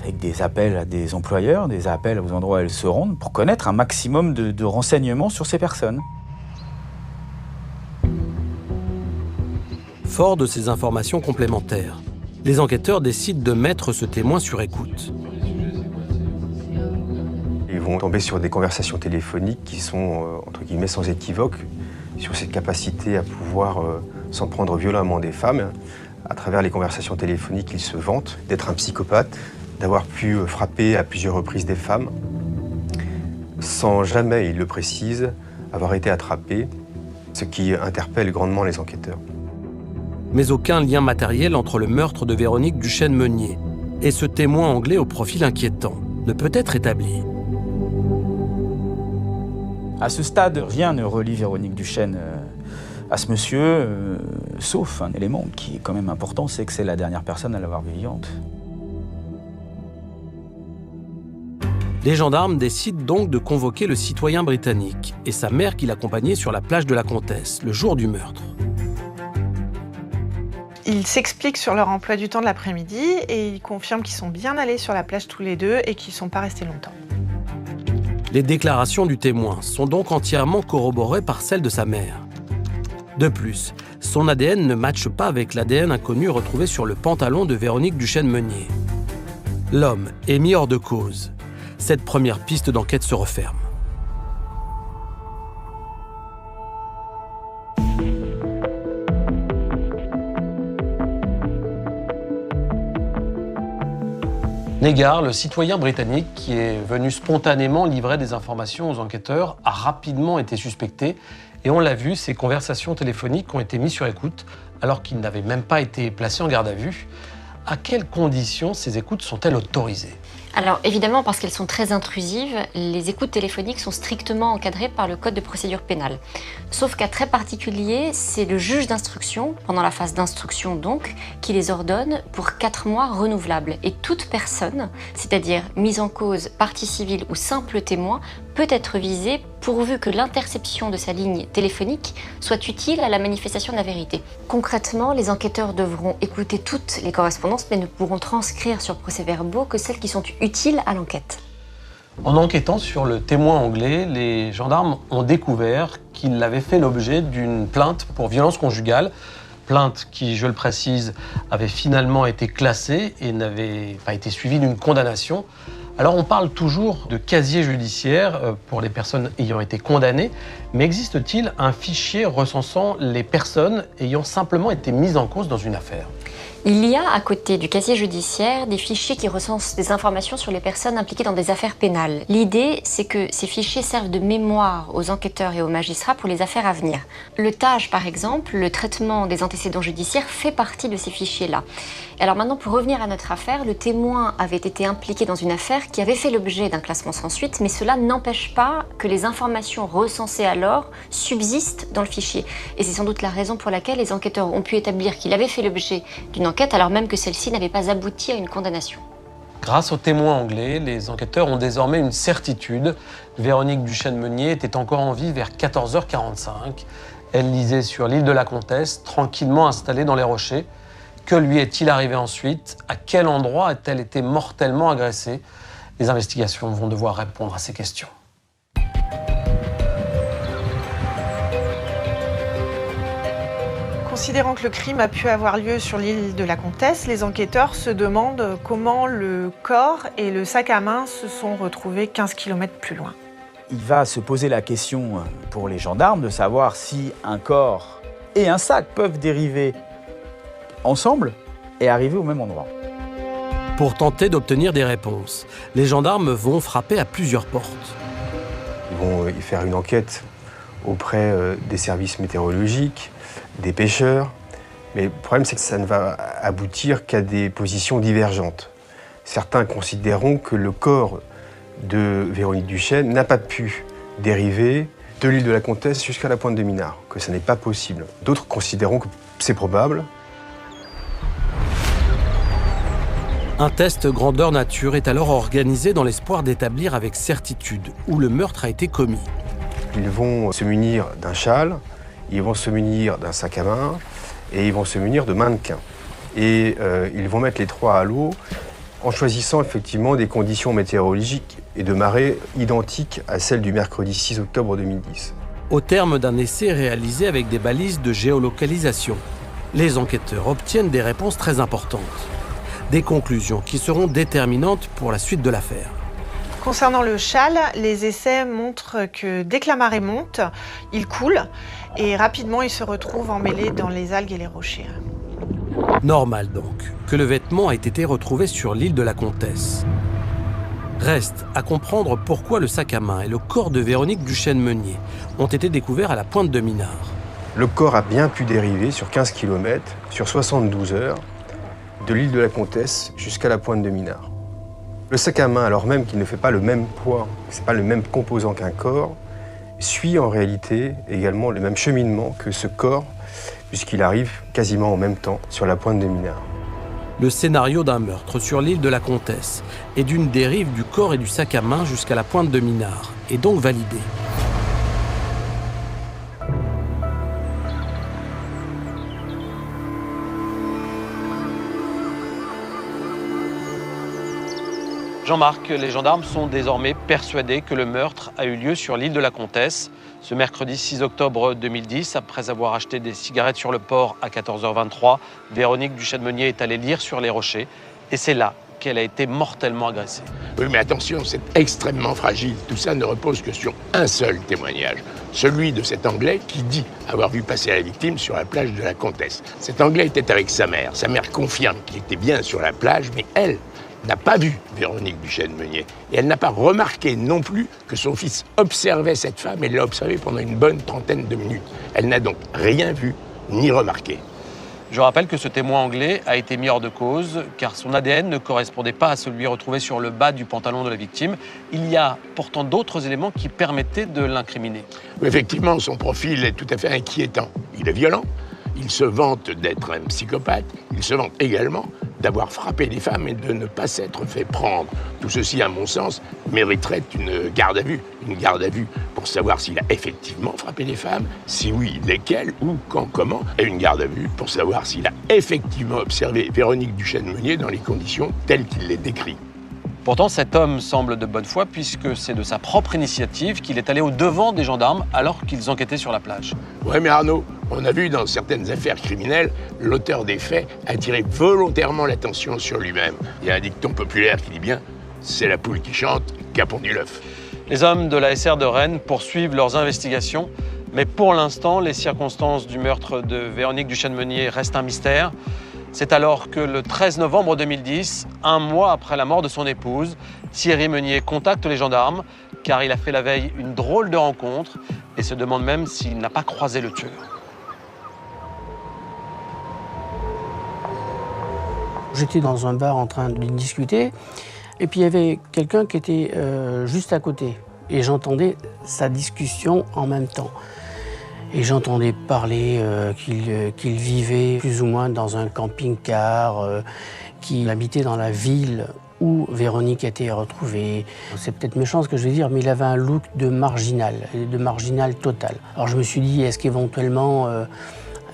avec des appels à des employeurs, des appels aux endroits où elles se rendent, pour connaître un maximum de renseignements sur ces personnes. Fort de ces informations complémentaires, les enquêteurs décident de mettre ce témoin sur écoute. Ils vont tomber sur des conversations téléphoniques qui sont, entre guillemets, sans équivoque, sur cette capacité à pouvoir s'en prendre violemment des femmes. À travers les conversations téléphoniques, il se vante d'être un psychopathe, d'avoir pu frapper à plusieurs reprises des femmes, sans jamais, il le précise, avoir été attrapé, ce qui interpelle grandement les enquêteurs. Mais aucun lien matériel entre le meurtre de Véronique Duchesne-Meunier et ce témoin anglais au profil inquiétant ne peut être établi. À ce stade, rien ne relie Véronique Duchesne à ce monsieur, sauf un élément qui est quand même important, c'est que c'est la dernière personne à l'avoir vue vivante. Les gendarmes décident donc de convoquer le citoyen britannique et sa mère qui l'accompagnait sur la plage de la Comtesse, le jour du meurtre. Ils s'expliquent sur leur emploi du temps de l'après-midi et ils confirment qu'ils sont bien allés sur la plage tous les deux et qu'ils ne sont pas restés longtemps. Les déclarations du témoin sont donc entièrement corroborées par celles de sa mère. De plus, son ADN ne matche pas avec l'ADN inconnu retrouvé sur le pantalon de Véronique Duchesne-Meunier. L'homme est mis hors de cause. Cette première piste d'enquête se referme. Negar, le citoyen britannique qui est venu spontanément livrer des informations aux enquêteurs, a rapidement été suspecté. Et on l'a vu, ces conversations téléphoniques ont été mises sur écoute alors qu'ils n'avaient même pas été placés en garde à vue. À quelles conditions ces écoutes sont-elles autorisées ? Alors évidemment, parce qu'elles sont très intrusives, les écoutes téléphoniques sont strictement encadrées par le Code de procédure pénale. Sauf cas très particulier, c'est le juge d'instruction, pendant la phase d'instruction donc, qui les ordonne pour 4 mois renouvelables. Et toute personne, c'est-à-dire mise en cause, partie civile ou simple témoin, peut être visé pourvu que l'interception de sa ligne téléphonique soit utile à la manifestation de la vérité. Concrètement, les enquêteurs devront écouter toutes les correspondances, mais ne pourront transcrire sur procès-verbaux que celles qui sont utiles à l'enquête. En enquêtant sur le témoin anglais, les gendarmes ont découvert qu'il avait fait l'objet d'une plainte pour violence conjugale. Plainte qui, je le précise, avait finalement été classée et n'avait pas été suivie d'une condamnation. Alors on parle toujours de casier judiciaire pour les personnes ayant été condamnées, mais existe-t-il un fichier recensant les personnes ayant simplement été mises en cause dans une affaire ? Il y a, à côté du casier judiciaire, des fichiers qui recensent des informations sur les personnes impliquées dans des affaires pénales. L'idée, c'est que ces fichiers servent de mémoire aux enquêteurs et aux magistrats pour les affaires à venir. Le TAJ, par exemple, le traitement des antécédents judiciaires, fait partie de ces fichiers-là. Alors maintenant, pour revenir à notre affaire, le témoin avait été impliqué dans une affaire qui avait fait l'objet d'un classement sans suite, mais cela n'empêche pas que les informations recensées alors subsistent dans le fichier. Et c'est sans doute la raison pour laquelle les enquêteurs ont pu établir qu'il avait fait l'objet d'une enquête, alors même que celle-ci n'avait pas abouti à une condamnation. Grâce aux témoins anglais, les enquêteurs ont désormais une certitude. Véronique Duchesne-Meunier était encore en vie vers 14h45. Elle lisait sur l'île de la Comtesse, tranquillement installée dans les rochers. Que lui est-il arrivé ensuite? À quel endroit a-t-elle été mortellement agressée? Les investigations vont devoir répondre à ces questions. Considérant que le crime a pu avoir lieu sur l'île de la Comtesse, les enquêteurs se demandent comment le corps et le sac à main se sont retrouvés 15 km plus loin. Il va se poser la question pour les gendarmes de savoir si un corps et un sac peuvent dériver ensemble et arriver au même endroit. Pour tenter d'obtenir des réponses, les gendarmes vont frapper à plusieurs portes. Ils vont y faire une enquête auprès des services météorologiques, des pêcheurs, mais le problème c'est que ça ne va aboutir qu'à des positions divergentes. Certains considéreront que le corps de Véronique Duchesne n'a pas pu dériver de l'île de la Comtesse jusqu'à la pointe de Minard, que ça n'est pas possible. D'autres considéreront que c'est probable. Un test grandeur nature est alors organisé dans l'espoir d'établir avec certitude où le meurtre a été commis. Ils vont se munir d'un châle, ils vont se munir d'un sac à main et ils vont se munir de mannequins. Et ils vont mettre les trois à l'eau en choisissant effectivement des conditions météorologiques et de marée identiques à celles du mercredi 6 octobre 2010. Au terme d'un essai réalisé avec des balises de géolocalisation, les enquêteurs obtiennent des réponses très importantes. Des conclusions qui seront déterminantes pour la suite de l'affaire. Concernant le châle, les essais montrent que dès que la marée monte, il coule et rapidement il se retrouve emmêlé dans les algues et les rochers. Normal donc que le vêtement ait été retrouvé sur l'île de la Comtesse. Reste à comprendre pourquoi le sac à main et le corps de Véronique Duchesne-Meunier ont été découverts à la pointe de Minard. Le corps a bien pu dériver sur 15 km, sur 72 heures, de l'île de la Comtesse jusqu'à la pointe de Minard. Le sac à main, alors même qu'il ne fait pas le même poids, ce n'est pas le même composant qu'un corps, suit en réalité également le même cheminement que ce corps, puisqu'il arrive quasiment en même temps sur la pointe de Minard. Le scénario d'un meurtre sur l'île de la Comtesse et d'une dérive du corps et du sac à main jusqu'à la pointe de Minard est donc validé. Jean-Marc, les gendarmes sont désormais persuadés que le meurtre a eu lieu sur l'île de la Comtesse. Ce mercredi 6 octobre 2010, après avoir acheté des cigarettes sur le port à 14h23, Véronique Duchesne-Meunier est allée lire sur les rochers. Et c'est là qu'elle a été mortellement agressée. Oui, mais attention, c'est extrêmement fragile. Tout ça ne repose que sur un seul témoignage. Celui de cet Anglais qui dit avoir vu passer la victime sur la plage de la Comtesse. Cet Anglais était avec sa mère. Sa mère confirme qu'il était bien sur la plage, mais elle n'a pas vu Véronique Duchesne-Meunier. Et elle n'a pas remarqué non plus que son fils observait cette femme et l'a observée pendant une bonne trentaine de minutes. Elle n'a donc rien vu ni remarqué. Je rappelle que ce témoin anglais a été mis hors de cause car son ADN ne correspondait pas à celui retrouvé sur le bas du pantalon de la victime. Il y a pourtant d'autres éléments qui permettaient de l'incriminer. Effectivement, son profil est tout à fait inquiétant. Il est violent, il se vante d'être un psychopathe, il se vante également d'avoir frappé des femmes et de ne pas s'être fait prendre. Tout ceci, à mon sens, mériterait une garde à vue. Une garde à vue pour savoir s'il a effectivement frappé des femmes, si oui, lesquelles, où, quand, comment. Et une garde à vue pour savoir s'il a effectivement observé Véronique Duchesne-Meunier dans les conditions telles qu'il les décrit. Pourtant, cet homme semble de bonne foi puisque c'est de sa propre initiative qu'il est allé au-devant des gendarmes alors qu'ils enquêtaient sur la plage. Ouais, mais Arnaud, on a vu dans certaines affaires criminelles, l'auteur des faits attirer volontairement l'attention sur lui-même. Il y a un dicton populaire qui dit bien « c'est la poule qui chante qui a pondu l'œuf ». Les hommes de la SR de Rennes poursuivent leurs investigations, mais pour l'instant, les circonstances du meurtre de Véronique Duchesne-Meunier restent un mystère. C'est alors que le 13 novembre 2010, un mois après la mort de son épouse, Thierry Meunier contacte les gendarmes car il a fait la veille une drôle de rencontre et se demande même s'il n'a pas croisé le tueur. J'étais dans un bar en train de discuter et puis il y avait quelqu'un qui était juste à côté et j'entendais sa discussion en même temps. Et j'entendais parler qu'il vivait plus ou moins dans un camping-car, qu'il habitait dans la ville où Véronique a été retrouvée. C'est peut-être méchant ce que je vais dire, mais il avait un look de marginal total. Alors je me suis dit, est-ce qu'éventuellement,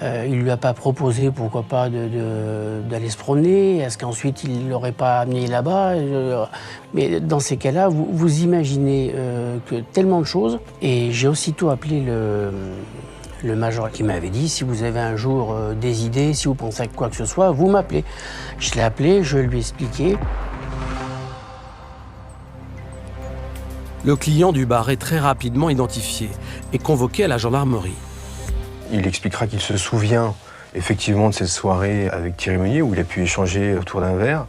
il lui a pas proposé, pourquoi pas, d'aller se promener? Est-ce qu'ensuite il l'aurait pas amené là-bas? Mais dans ces cas-là, vous imaginez que tellement de choses. Et j'ai aussitôt appelé le major qui m'avait dit, si vous avez un jour des idées, si vous pensez à quoi que ce soit, vous m'appelez. Je l'ai appelé, je lui ai expliqué. Le client du bar est très rapidement identifié et convoqué à la gendarmerie. Il expliquera qu'il se souvient effectivement de cette soirée avec Thierry Meunier où il a pu échanger autour d'un verre,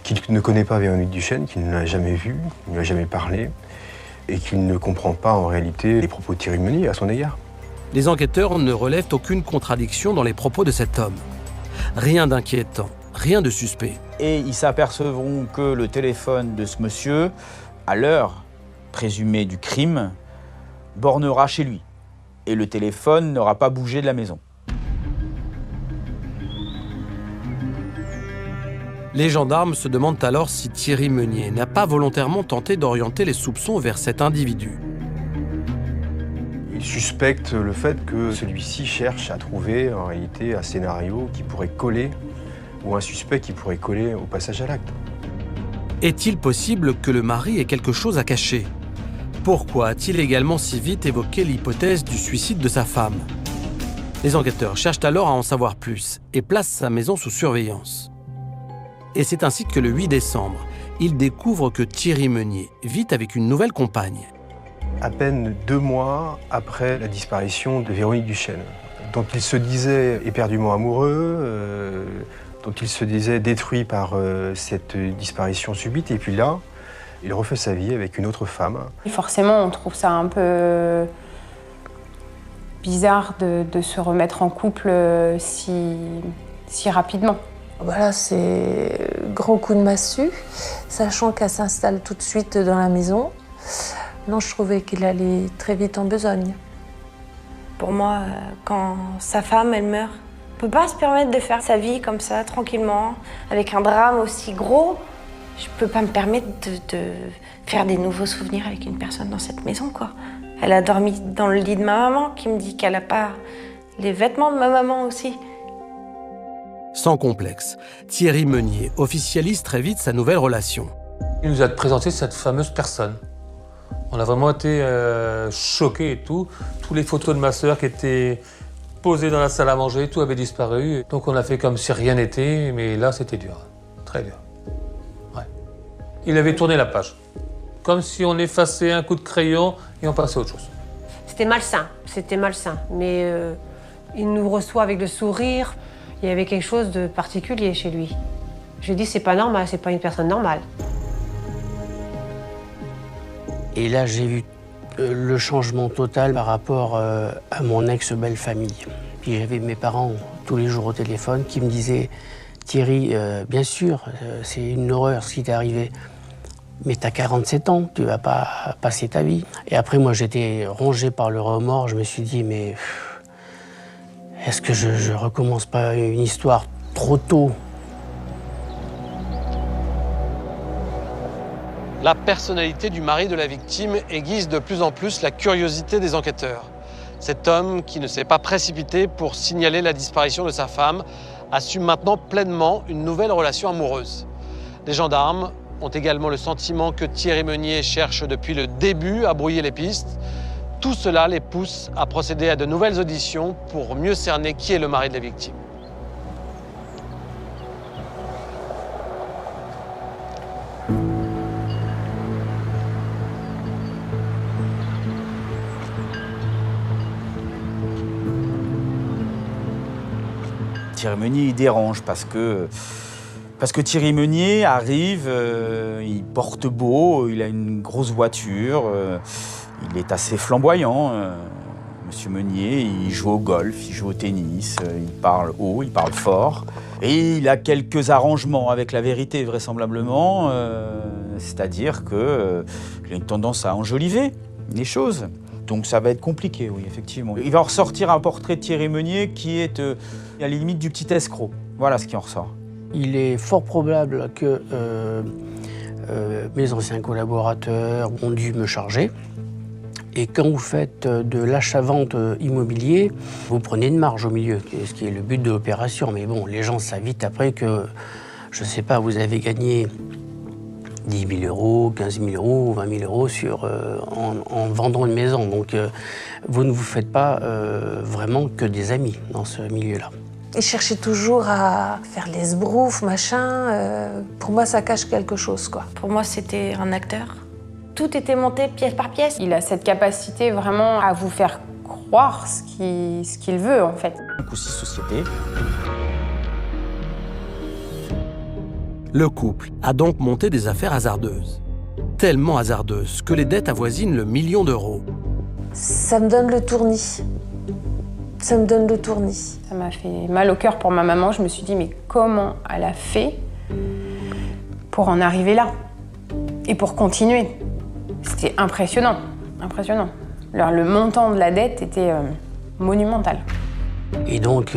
qu'il ne connaît pas Véronique Duchesne, qu'il ne l'a jamais vue, qu'il ne lui a jamais parlé et qu'il ne comprend pas en réalité les propos de Thierry Meunier à son égard. Les enquêteurs ne relèvent aucune contradiction dans les propos de cet homme. Rien d'inquiétant, rien de suspect. Et ils s'apercevront que le téléphone de ce monsieur, à l'heure présumée du crime, bornera chez lui. Et le téléphone n'aura pas bougé de la maison. Les gendarmes se demandent alors si Thierry Meunier n'a pas volontairement tenté d'orienter les soupçons vers cet individu. Il suspecte le fait que celui-ci cherche à trouver en réalité un scénario qui pourrait coller ou un suspect qui pourrait coller au passage à l'acte. Est-il possible que le mari ait quelque chose à cacher ? Pourquoi a-t-il également si vite évoqué l'hypothèse du suicide de sa femme ? Les enquêteurs cherchent alors à en savoir plus et placent sa maison sous surveillance. Et c'est ainsi que le 8 décembre, ils découvrent que Thierry Meunier vit avec une nouvelle compagne. À peine 2 mois après la disparition de Véronique Duchesne, dont il se disait éperdument amoureux, dont il se disait détruit par cette disparition subite, et puis là, il refait sa vie avec une autre femme. Et forcément, on trouve ça un peu bizarre de se remettre en couple si rapidement. Voilà, c'est gros coup de massue, sachant qu'elle s'installe tout de suite dans la maison. Non, je trouvais qu'il allait très vite en besogne. Pour moi, quand sa femme, elle meurt, on ne peut pas se permettre de faire sa vie comme ça, tranquillement, avec un drame aussi gros. Je ne peux pas me permettre de faire des nouveaux souvenirs avec une personne dans cette maison, quoi. Elle a dormi dans le lit de ma maman, qui me dit qu'elle n'a pas les vêtements de ma maman aussi. Sans complexe, Thierry Meunier officialise très vite sa nouvelle relation. Il nous a présenté cette fameuse personne. On a vraiment été choqués et tout. Toutes les photos de ma sœur qui étaient posées dans la salle à manger, tout avait disparu. Donc on a fait comme si rien n'était, mais là c'était dur, très dur. Ouais. Il avait tourné la page, comme si on effaçait un coup de crayon et on passait à autre chose. C'était malsain, mais il nous reçoit avec le sourire. Il y avait quelque chose de particulier chez lui. Je dis c'est pas normal, c'est pas une personne normale. Et là, j'ai vu le changement total par rapport à mon ex-belle-famille. Puis j'avais mes parents tous les jours au téléphone qui me disaient « Thierry, bien sûr, c'est une horreur ce qui t'est arrivé, mais t'as 47 ans, tu vas pas passer ta vie. » Et après, moi, j'étais rongé par le remords. Je me suis dit « mais est-ce que je recommence pas une histoire trop tôt ?» La personnalité du mari de la victime aiguise de plus en plus la curiosité des enquêteurs. Cet homme, qui ne s'est pas précipité pour signaler la disparition de sa femme, assume maintenant pleinement une nouvelle relation amoureuse. Les gendarmes ont également le sentiment que Thierry Meunier cherche depuis le début à brouiller les pistes. Tout cela les pousse à procéder à de nouvelles auditions pour mieux cerner qui est le mari de la victime. Thierry Meunier, il dérange parce que Thierry Meunier arrive, il porte beau, il a une grosse voiture, il est assez flamboyant. Monsieur Meunier, il joue au golf, il joue au tennis, il parle haut, il parle fort. Et il a quelques arrangements avec la vérité, vraisemblablement, c'est-à-dire qu'il a une tendance à enjoliver les choses. Donc ça va être compliqué, oui, effectivement. Il va ressortir un portrait de Thierry Meunier qui est à la limite du petit escroc. Voilà ce qui en ressort. Il est fort probable que mes anciens collaborateurs ont dû me charger. Et quand vous faites de l'achat-vente immobilier, vous prenez une marge au milieu, ce qui est le but de l'opération. Mais bon, les gens savent vite après que, je ne sais pas, vous avez gagné 10 000 euros, 15 000 euros, 20 000 euros en vendant une maison. Donc vous ne vous faites pas vraiment que des amis dans ce milieu-là. Il cherchait toujours à faire l'esbrouf, machin. Pour moi, ça cache quelque chose, quoi. Pour moi, c'était un acteur. Tout était monté pièce par pièce. Il a cette capacité vraiment à vous faire croire ce qu'il veut, en fait. 5 ou 6 sociétés. Le couple a donc monté des affaires hasardeuses. Tellement hasardeuses que les dettes avoisinent le million d'euros. Ça me donne le tournis. Ça me donne le tournis. Ça m'a fait mal au cœur pour ma maman. Je me suis dit, mais comment elle a fait pour en arriver là? Et pour continuer? C'était impressionnant, impressionnant. Le montant de la dette était monumental. Et donc,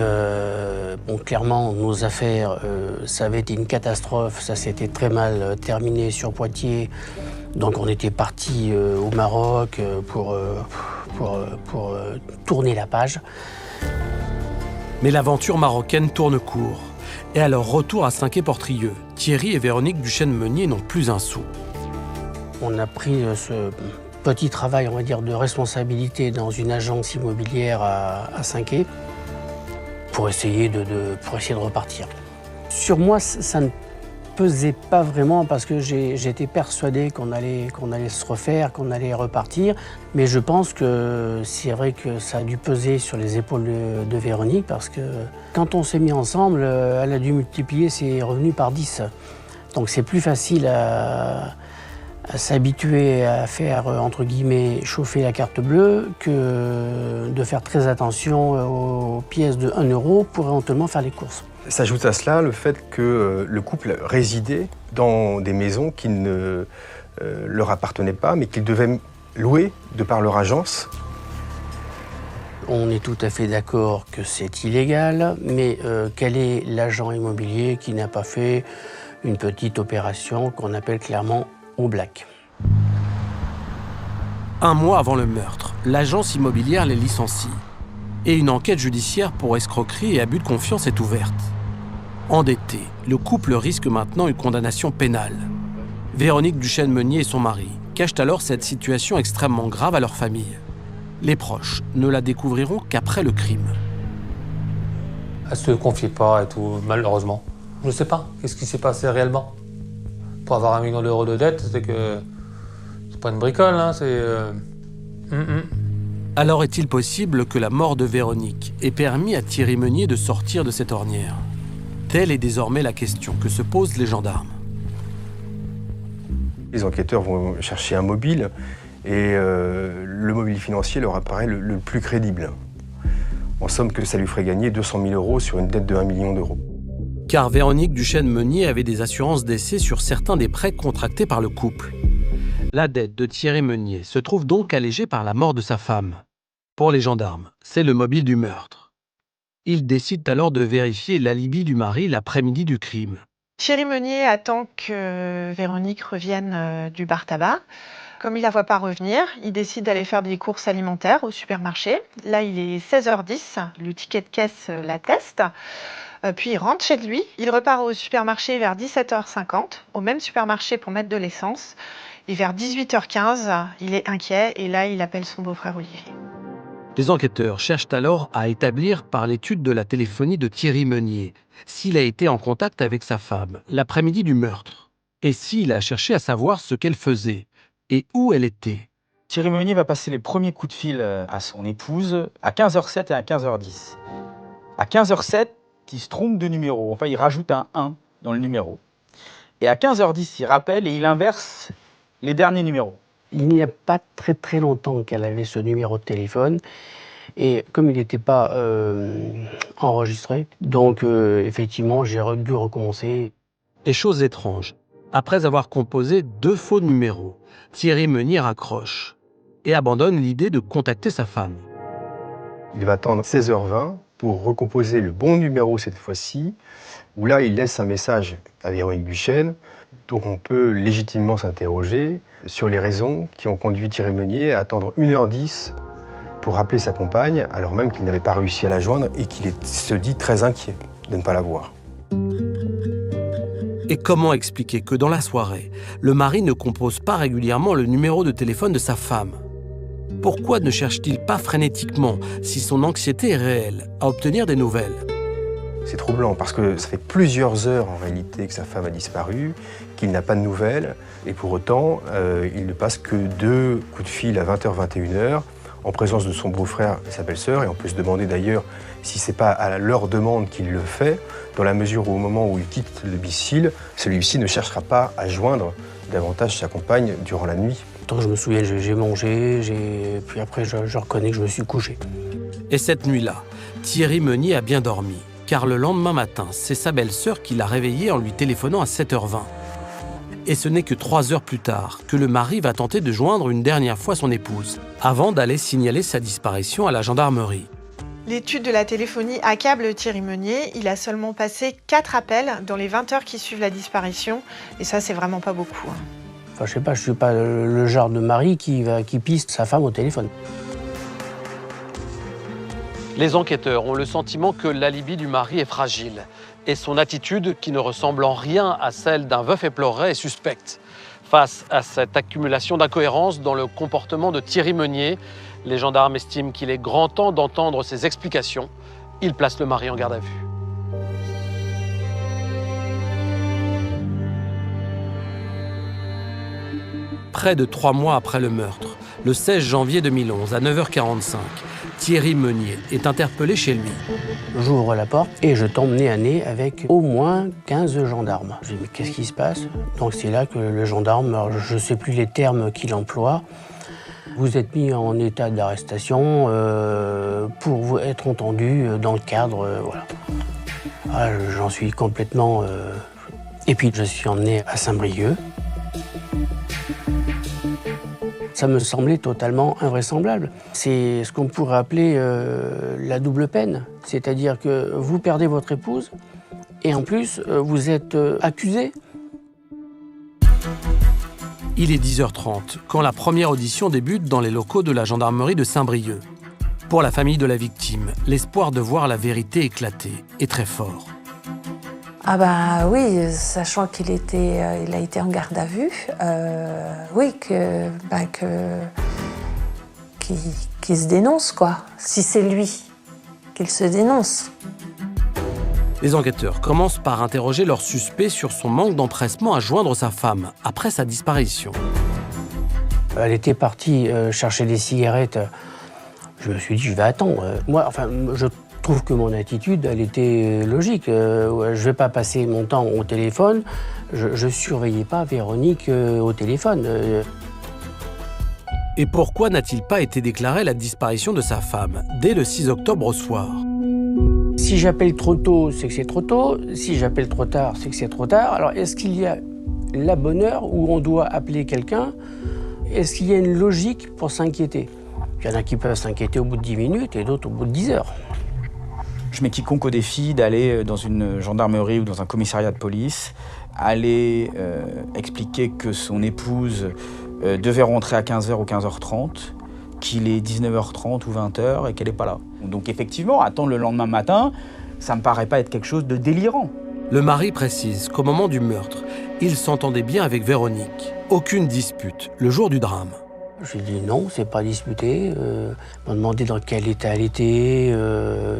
clairement, nos affaires, ça avait été une catastrophe. Ça s'était très mal terminé sur Poitiers. Donc on était parti au Maroc pour tourner la page. Mais l'aventure marocaine tourne court. Et à leur retour à Saint-Quay-Portrieux, Thierry et Véronique Duchesne-Meunier n'ont plus un sou. On a pris ce petit travail, on va dire, de responsabilité dans une agence immobilière à Saint-Quay pour essayer de repartir. Sur moi, ça ne pesait pas vraiment parce que j'étais persuadé qu'on allait se refaire, qu'on allait repartir. Mais je pense que c'est vrai que ça a dû peser sur les épaules de Véronique parce que quand on s'est mis ensemble, elle a dû multiplier ses revenus par 10. Donc c'est plus facile à s'habituer à faire, entre guillemets, chauffer la carte bleue que de faire très attention aux pièces de 1 euro pour éventuellement faire les courses. S'ajoute à cela le fait que le couple résidait dans des maisons qui ne leur appartenaient pas, mais qu'ils devaient louer de par leur agence. On est tout à fait d'accord que c'est illégal, mais quel est l'agent immobilier qui n'a pas fait une petite opération qu'on appelle clairement au black? Un mois avant le meurtre, l'agence immobilière les licencie. Et une enquête judiciaire pour escroquerie et abus de confiance est ouverte. Endetté, le couple risque maintenant une condamnation pénale. Véronique Duchesne-Meunier et son mari cachent alors cette situation extrêmement grave à leur famille. Les proches ne la découvriront qu'après le crime. Elle se confiait pas et tout, malheureusement. Je ne sais pas, qu'est-ce qui s'est passé réellement? Pour avoir 1 million d'euros de dette, c'est que c'est pas une bricole, hein, c'est... Alors est-il possible que la mort de Véronique ait permis à Thierry Meunier de sortir de cette ornière? Telle est désormais la question que se posent les gendarmes. Les enquêteurs vont chercher un mobile et le mobile financier leur apparaît le plus crédible. En somme que ça lui ferait gagner 200 000 euros sur une dette de 1 million d'euros. Car Véronique Duchesne-Meunier avait des assurances d'essai sur certains des prêts contractés par le couple. La dette de Thierry Meunier se trouve donc allégée par la mort de sa femme. Pour les gendarmes, c'est le mobile du meurtre. Ils décident alors de vérifier l'alibi du mari l'après-midi du crime. Thierry Meunier attend que Véronique revienne du bar tabac. Comme il ne la voit pas revenir, il décide d'aller faire des courses alimentaires au supermarché. Là, il est 16h10, le ticket de caisse l'atteste. Puis il rentre chez lui. Il repart au supermarché vers 17h50, au même supermarché pour mettre de l'essence. Et vers 18h15, il est inquiet et là, il appelle son beau-frère Olivier. Les enquêteurs cherchent alors à établir par l'étude de la téléphonie de Thierry Meunier s'il a été en contact avec sa femme l'après-midi du meurtre et s'il a cherché à savoir ce qu'elle faisait et où elle était. Thierry Meunier va passer les premiers coups de fil à son épouse à 15h07 et à 15h10. À 15h07, il se trompe de numéro, enfin il rajoute un 1 dans le numéro. Et à 15h10, il rappelle et il inverse les derniers numéros. Il n'y a pas très longtemps qu'elle avait ce numéro de téléphone. Et comme il n'était pas enregistré, donc effectivement, j'ai dû recommencer. Et chose étrange, après avoir composé 2 faux numéros, Thierry Meunier raccroche et abandonne l'idée de contacter sa femme. Il va attendre 16h20 pour recomposer le bon numéro cette fois-ci, où là, il laisse un message à Véronique Duchesne. Donc on peut légitimement s'interroger sur les raisons qui ont conduit Thierry Meunier à attendre 1h10 pour rappeler sa compagne, alors même qu'il n'avait pas réussi à la joindre et qu'il se dit très inquiet de ne pas la voir. Et comment expliquer que dans la soirée, le mari ne compose pas régulièrement le numéro de téléphone de sa femme ? Pourquoi ne cherche-t-il pas frénétiquement, si son anxiété est réelle, à obtenir des nouvelles ? C'est troublant parce que ça fait plusieurs heures en réalité que sa femme a disparu, qu'il n'a pas de nouvelles, et pour autant, il ne passe que 2 coups de fil à 20h, 21h, en présence de son beau-frère et sa belle-sœur, et on peut se demander d'ailleurs si c'est pas à leur demande qu'il le fait, dans la mesure où au moment où il quitte le domicile, celui-ci ne cherchera pas à joindre davantage sa compagne durant la nuit. Tant que je me souviens, j'ai mangé, puis après je reconnais que je me suis couché. Et cette nuit-là, Thierry Meunier a bien dormi, car le lendemain matin, c'est sa belle-sœur qui l'a réveillé en lui téléphonant à 7h20. Et ce n'est que 3 heures plus tard que le mari va tenter de joindre une dernière fois son épouse, avant d'aller signaler sa disparition à la gendarmerie. L'étude de la téléphonie accable Thierry Meunier. Il a seulement passé 4 appels dans les 20 heures qui suivent la disparition. Et ça, c'est vraiment pas beaucoup. Enfin, je sais pas, je suis pas le genre de mari qui piste sa femme au téléphone. Les enquêteurs ont le sentiment que l'alibi du mari est fragile et son attitude, qui ne ressemble en rien à celle d'un veuf éploré, est suspecte. Face à cette accumulation d'incohérences dans le comportement de Thierry Meunier, les gendarmes estiment qu'il est grand temps d'entendre ses explications. Ils placent le mari en garde à vue. Près de 3 mois après le meurtre, le 16 janvier 2011, à 9h45, Thierry Meunier est interpellé chez lui. J'ouvre la porte et je tombe nez à nez avec au moins 15 gendarmes. Je dis, mais qu'est-ce qui se passe? Donc c'est là que le gendarme, je ne sais plus les termes qu'il emploie, vous êtes mis en état d'arrestation pour vous être entendu dans le cadre, voilà. Ah, j'en suis complètement... Et puis je suis emmené à Saint-Brieuc. Ça me semblait totalement invraisemblable. C'est ce qu'on pourrait appeler la double peine. C'est-à-dire que vous perdez votre épouse et en plus, vous êtes accusé. Il est 10h30 quand la première audition débute dans les locaux de la gendarmerie de Saint-Brieuc. Pour la famille de la victime, l'espoir de voir la vérité éclater est très fort. Ah bah oui, sachant qu'il a été en garde à vue, oui, qu'il se dénonce, quoi. Si c'est lui, qu'il se dénonce. Les enquêteurs commencent par interroger leur suspect sur son manque d'empressement à joindre sa femme après sa disparition. Elle était partie chercher des cigarettes. Je me suis dit, je vais attendre. Moi, enfin, je trouve que mon attitude, elle était logique. Je ne vais pas passer mon temps au téléphone. Je ne surveillais pas Véronique au téléphone. Et pourquoi n'a-t-il pas été déclaré la disparition de sa femme dès le 6 octobre au soir? Si j'appelle trop tôt, c'est que c'est trop tôt. Si j'appelle trop tard, c'est que c'est trop tard. Alors, est-ce qu'il y a la bonne heure où on doit appeler quelqu'un? Est-ce qu'il y a une logique pour s'inquiéter? Il y en a qui peuvent s'inquiéter au bout de 10 minutes et d'autres au bout de 10 heures. Je mets quiconque au défi d'aller dans une gendarmerie ou dans un commissariat de police, aller expliquer que son épouse devait rentrer à 15h ou 15h30, qu'il est 19h30 ou 20h et qu'elle n'est pas là. Donc effectivement, attendre le lendemain matin, ça me paraît pas être quelque chose de délirant. Le mari précise qu'au moment du meurtre, il s'entendait bien avec Véronique. Aucune dispute, le jour du drame. J'ai dit non, c'est pas disputé. M'a demandé dans quel état elle était,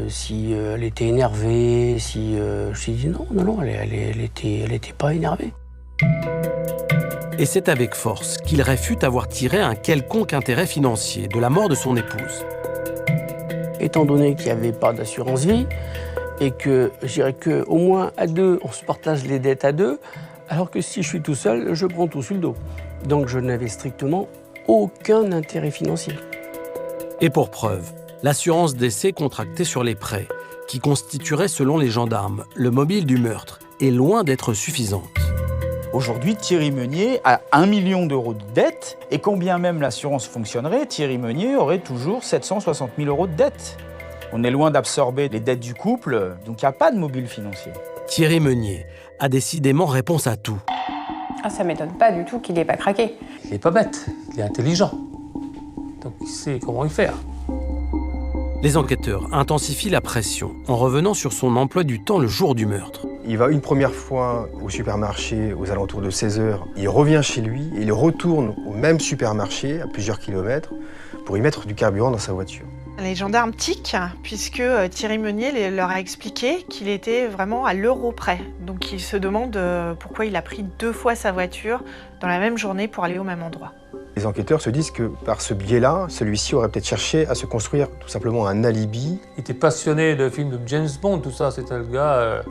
si elle était énervée, si. J'ai dit non, elle était pas énervée. Et c'est avec force qu'il réfute avoir tiré un quelconque intérêt financier de la mort de son épouse. Étant donné qu'il n'y avait pas d'assurance vie et que je dirais qu'au moins à deux, on se partage les dettes à deux, alors que si je suis tout seul, je prends tout sur le dos. Donc je n'avais strictement aucun intérêt financier. Et pour preuve, l'assurance décès contractée sur les prêts, qui constituerait selon les gendarmes le mobile du meurtre, est loin d'être suffisante. Aujourd'hui, Thierry Meunier a 1 million d'euros de dette, et quand bien même l'assurance fonctionnerait, Thierry Meunier aurait toujours 760 000 euros de dette. On est loin d'absorber les dettes du couple, donc il n'y a pas de mobile financier. Thierry Meunier a décidément réponse à tout. Ah, ça m'étonne pas du tout qu'il n'ait pas craqué. Il n'est pas bête, il est intelligent. Donc il sait comment y faire. Les enquêteurs intensifient la pression en revenant sur son emploi du temps le jour du meurtre. Il va une première fois au supermarché aux alentours de 16h. Il revient chez lui et il retourne au même supermarché à plusieurs kilomètres pour y mettre du carburant dans sa voiture. Les gendarmes tiquent puisque Thierry Meunier leur a expliqué qu'il était vraiment à l'euro près. Donc ils se demandent pourquoi il a pris 2 fois sa voiture dans la même journée pour aller au même endroit. Les enquêteurs se disent que par ce biais-là, celui-ci aurait peut-être cherché à se construire tout simplement un alibi. Il était passionné de films de James Bond, tout ça. C'était le gars,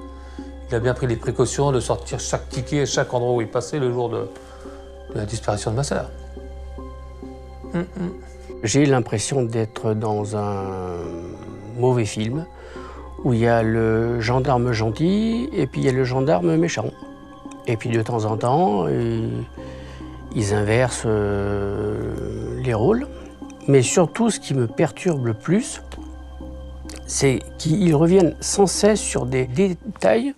il a bien pris les précautions de sortir chaque ticket, chaque endroit où il passait le jour de la disparition de ma sœur. J'ai l'impression d'être dans un mauvais film où il y a le gendarme gentil et puis il y a le gendarme méchant. Et puis de temps en temps, ils inversent les rôles. Mais surtout, ce qui me perturbe le plus, c'est qu'ils reviennent sans cesse sur des détails.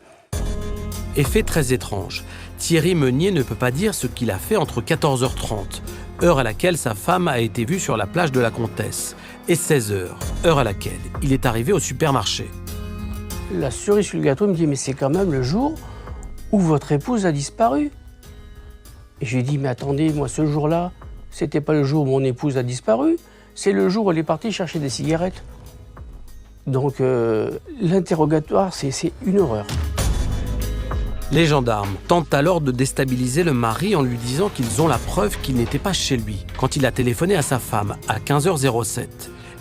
Effet très étrange. Thierry Meunier ne peut pas dire ce qu'il a fait entre 14h30, heure à laquelle sa femme a été vue sur la plage de la Comtesse, et 16h, heure à laquelle il est arrivé au supermarché. La cerise sur le gâteau me dit « Mais c'est quand même le jour où votre épouse a disparu ». Et je lui ai dit « Mais attendez, moi ce jour-là, c'était pas le jour où mon épouse a disparu, c'est le jour où elle est partie chercher des cigarettes ». Donc l'interrogatoire, c'est une horreur. Les gendarmes tentent alors de déstabiliser le mari en lui disant qu'ils ont la preuve qu'il n'était pas chez lui quand il a téléphoné à sa femme à 15h07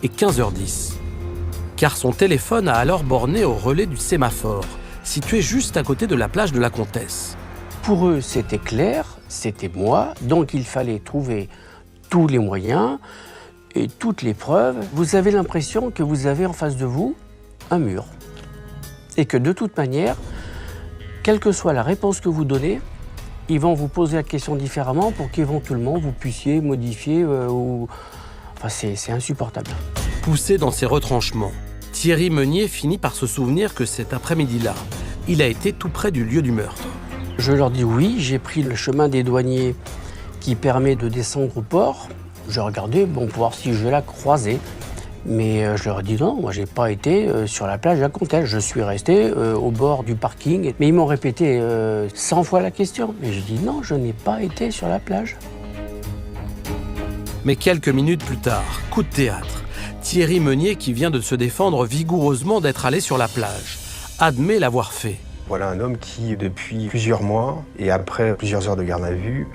et 15h10. Car son téléphone a alors borné au relais du sémaphore, situé juste à côté de la plage de la Comtesse. Pour eux, c'était clair, c'était moi, donc il fallait trouver tous les moyens et toutes les preuves. Vous avez l'impression que vous avez en face de vous un mur. Et que de toute manière, quelle que soit la réponse que vous donnez, ils vont vous poser la question différemment pour qu'éventuellement vous puissiez modifier Enfin, c'est insupportable. Poussé dans ses retranchements, Thierry Meunier finit par se souvenir que cet après-midi-là, il a été tout près du lieu du meurtre. Je leur dis oui, j'ai pris le chemin des douaniers qui permet de descendre au port. J'ai regardé pour voir si je la croisais. Mais je leur ai dit non, moi j'ai pas été sur la plage de la Comtesse, je suis resté au bord du parking. Mais ils m'ont répété 100 fois la question. Mais j'ai dit non, je n'ai pas été sur la plage. Mais quelques minutes plus tard, coup de théâtre, Thierry Meunier, qui vient de se défendre vigoureusement d'être allé sur la plage, admet l'avoir fait. Voilà un homme qui, depuis plusieurs mois et après plusieurs heures de garde à vue,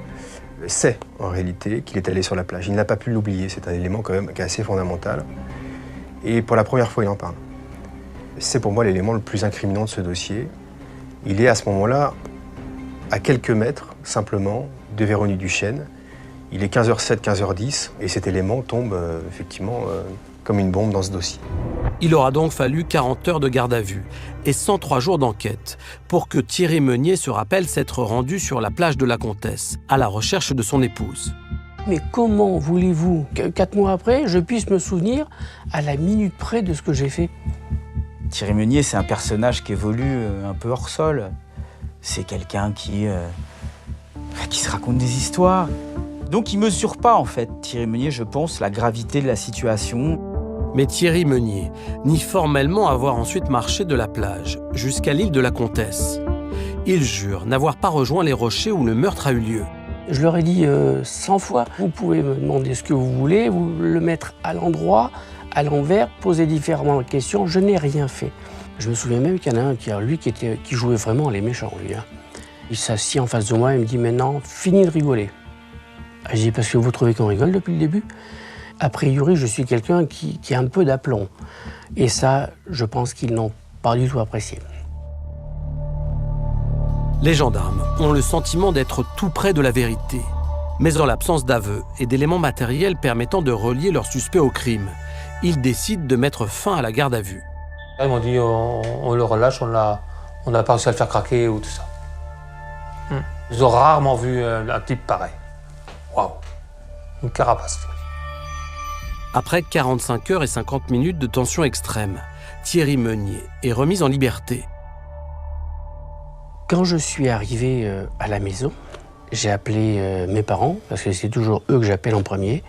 sait en réalité qu'il est allé sur la plage. Il n'a pas pu l'oublier, c'est un élément quand même qui est assez fondamental. Et pour la première fois, il en parle. C'est pour moi l'élément le plus incriminant de ce dossier. Il est à ce moment-là à quelques mètres, simplement, de Véronique Duchesne. Il est 15h07, 15h10, et cet élément tombe effectivement comme une bombe dans ce dossier. Il aura donc fallu 40 heures de garde à vue et 103 jours d'enquête pour que Thierry Meunier se rappelle s'être rendu sur la plage de la Comtesse à la recherche de son épouse. Mais comment voulez-vous que 4 mois après, je puisse me souvenir à la minute près de ce que j'ai fait ? Thierry Meunier, c'est un personnage qui évolue un peu hors sol. C'est quelqu'un qui se raconte des histoires. Donc il ne mesure pas, en fait, Thierry Meunier, je pense, la gravité de la situation. Mais Thierry Meunier nie formellement avoir ensuite marché de la plage jusqu'à l'île de la Comtesse. Il jure n'avoir pas rejoint les rochers où le meurtre a eu lieu. Je leur ai dit 100 fois, vous pouvez me demander ce que vous voulez, vous le mettre à l'endroit, à l'envers, poser différemment la question, je n'ai rien fait. Je me souviens même qu'il y en a un qui jouait vraiment les méchants, lui. Il s'assit en face de moi et me dit maintenant, fini de rigoler. Je dis parce que vous trouvez qu'on rigole depuis le début? A priori, je suis quelqu'un qui a un peu d'aplomb. Et ça, je pense qu'ils n'ont pas du tout apprécié. Les gendarmes ont le sentiment d'être tout près de la vérité. Mais en l'absence d'aveux et d'éléments matériels permettant de relier leur suspect au crime, ils décident de mettre fin à la garde à vue. Ils m'ont dit on le relâche, on n'a pas réussi à le faire craquer ou tout ça. Ils ont rarement vu un type pareil. Waouh, une carapace. Après 45 heures et 50 minutes de tension extrême, Thierry Meunier est remis en liberté. Quand je suis arrivé à la maison, j'ai appelé mes parents, parce que c'est toujours eux que j'appelle en premier.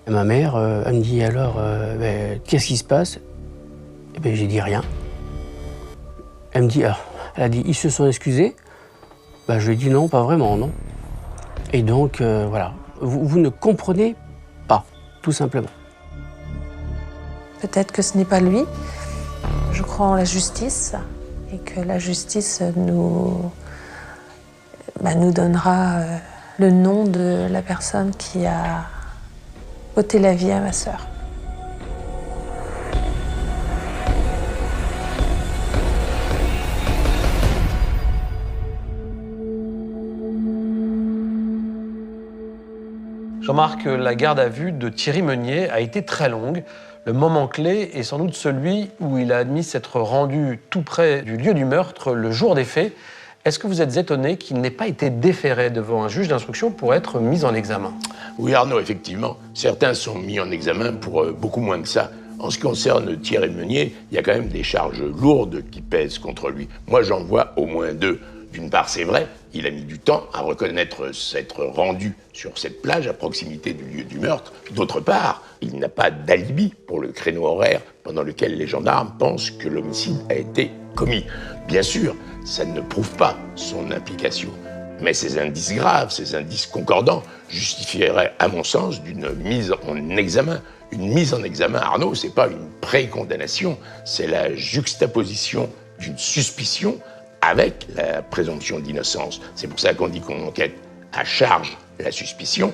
Et ma mère, elle me dit alors, qu'est-ce qui se passe? Eh bien, j'ai dit rien. Elle me dit, elle a dit, ils se sont excusés. Je lui ai dit non, pas vraiment, non. Et donc, voilà, vous ne comprenez pas, tout simplement. Peut-être que ce n'est pas lui. Je crois en la justice et que la justice nous donnera le nom de la personne qui a ôté la vie à ma sœur. Jean-Marc, la garde à vue de Thierry Meunier a été très longue. Le moment clé est sans doute celui où il a admis s'être rendu tout près du lieu du meurtre le jour des faits. Est-ce que vous êtes étonné qu'il n'ait pas été déféré devant un juge d'instruction pour être mis en examen? Oui, Arnaud, effectivement. Certains sont mis en examen pour beaucoup moins que ça. En ce qui concerne Thierry Meunier, il y a quand même des charges lourdes qui pèsent contre lui. Moi, j'en vois au moins deux. D'une part, c'est vrai, il a mis du temps à reconnaître s'être rendu sur cette plage à proximité du lieu du meurtre. D'autre part, il n'a pas d'alibi pour le créneau horaire pendant lequel les gendarmes pensent que l'homicide a été commis. Bien sûr, ça ne prouve pas son implication. Mais ces indices graves, ces indices concordants, justifieraient, à mon sens, d'une mise en examen. Une mise en examen, Arnaud, c'est pas une pré-condamnation, c'est la juxtaposition d'une suspicion avec la présomption d'innocence. C'est pour ça qu'on dit qu'on enquête à charge la suspicion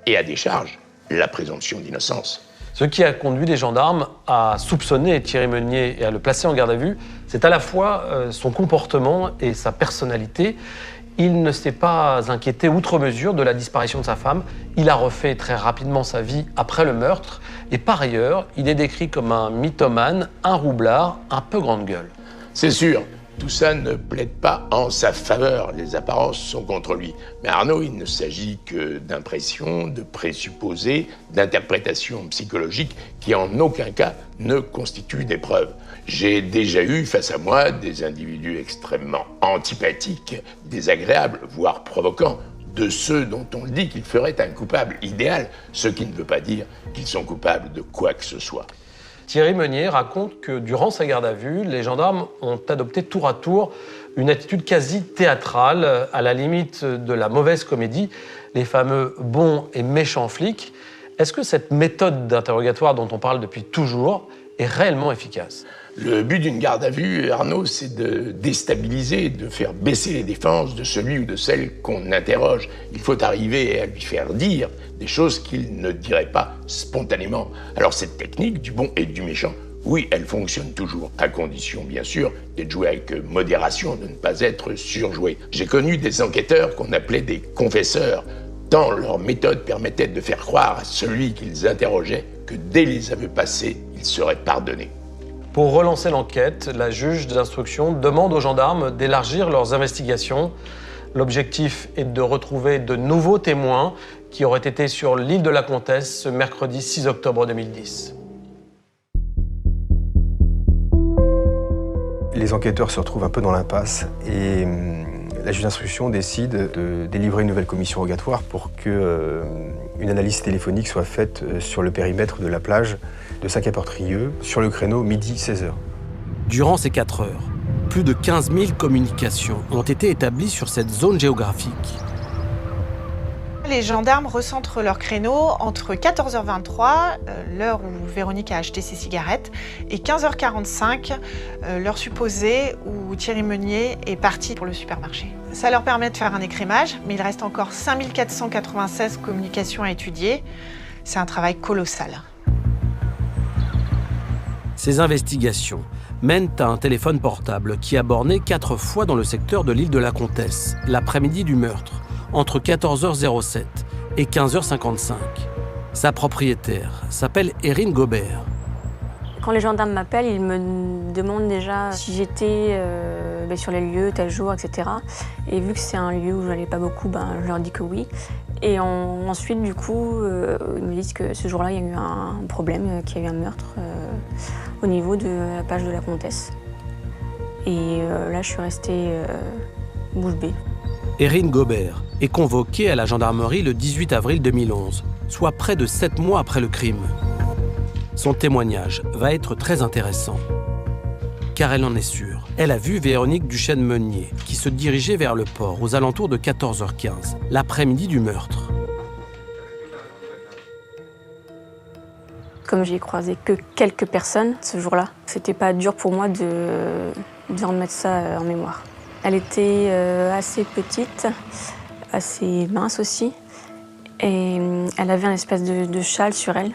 et à décharge la présomption d'innocence. Ce qui a conduit les gendarmes à soupçonner Thierry Meunier et à le placer en garde à vue, c'est à la fois son comportement et sa personnalité. Il ne s'est pas inquiété outre mesure de la disparition de sa femme. Il a refait très rapidement sa vie après le meurtre. Et par ailleurs, il est décrit comme un mythomane, un roublard, un peu grande gueule. C'est sûr. Tout ça ne plaide pas en sa faveur, les apparences sont contre lui. Mais Arnaud, il ne s'agit que d'impressions, de présupposés, d'interprétations psychologiques qui en aucun cas ne constituent des preuves. J'ai déjà eu face à moi des individus extrêmement antipathiques, désagréables, voire provoquants, de ceux dont on dit qu'ils feraient un coupable idéal, ce qui ne veut pas dire qu'ils sont coupables de quoi que ce soit. Thierry Meunier raconte que durant sa garde à vue, les gendarmes ont adopté tour à tour une attitude quasi théâtrale, à la limite de la mauvaise comédie, les fameux bons et méchants flics. Est-ce que cette méthode d'interrogatoire dont on parle depuis toujours est réellement efficace? Le but d'une garde à vue, Arnaud, c'est de déstabiliser, de faire baisser les défenses de celui ou de celle qu'on interroge. Il faut arriver à lui faire dire des choses qu'il ne dirait pas spontanément. Alors cette technique du bon et du méchant, oui, elle fonctionne toujours, à condition, bien sûr, d'être jouée avec modération, de ne pas être surjoué. J'ai connu des enquêteurs qu'on appelait des confesseurs, tant leur méthode permettait de faire croire à celui qu'ils interrogeaient que dès les aveux passés, il serait pardonné. Pour relancer l'enquête, la juge d'instruction demande aux gendarmes d'élargir leurs investigations. L'objectif est de retrouver de nouveaux témoins qui auraient été sur l'île de la Comtesse ce mercredi 6 octobre 2010. Les enquêteurs se retrouvent un peu dans l'impasse et la juge d'instruction décide de délivrer une nouvelle commission rogatoire pour qu'une analyse téléphonique soit faite sur le périmètre de la plage de Saint-Quay-Portrieux sur le créneau midi 16h. Durant ces 4 heures, plus de 15 000 communications ont été établies sur cette zone géographique. Les gendarmes recentrent leur créneau entre 14h23, l'heure où Véronique a acheté ses cigarettes, et 15h45, l'heure supposée où Thierry Meunier est parti pour le supermarché. Ça leur permet de faire un écrémage, mais il reste encore 5496 communications à étudier. C'est un travail colossal. Ces investigations mènent à un téléphone portable qui a borné 4 fois dans le secteur de l'île de la Comtesse, l'après-midi du meurtre, entre 14h07 et 15h55. Sa propriétaire s'appelle Erin Gobert. Quand les gendarmes m'appellent, ils me demandent déjà si j'étais sur les lieux, tel jour, etc. Et vu que c'est un lieu où je n'allais pas beaucoup, je leur dis que oui. Et ensuite, du coup, ils me disent que ce jour-là, il y a eu un problème, qu'il y a eu un meurtre au niveau de la plage de la Comtesse. Et là, je suis restée bouche bée. Erin Gobert est convoquée à la gendarmerie le 18 avril 2011, soit près de 7 mois après le crime. Son témoignage va être très intéressant, car elle en est sûre. Elle a vu Véronique Duchesne-Meunier qui se dirigeait vers le port aux alentours de 14h15, l'après-midi du meurtre. Comme j'ai croisé que quelques personnes ce jour-là, c'était pas dur pour moi de remettre ça en mémoire. Elle était assez petite, assez mince aussi, et elle avait un espèce de châle sur elle.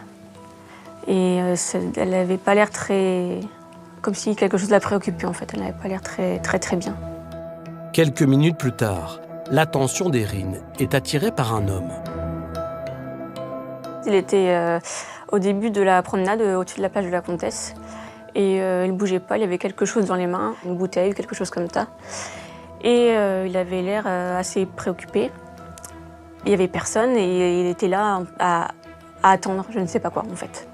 Et elle n'avait pas l'air très... comme si quelque chose la préoccupait en fait, elle n'avait pas l'air très bien. Quelques minutes plus tard, l'attention d'Erin est attirée par un homme. Il était au début de la promenade au-dessus de la plage de la Comtesse. Et il ne bougeait pas, il avait quelque chose dans les mains, une bouteille, quelque chose comme ça. Et il avait l'air assez préoccupé. Il n'y avait personne et il était là à attendre, je ne sais pas quoi en fait.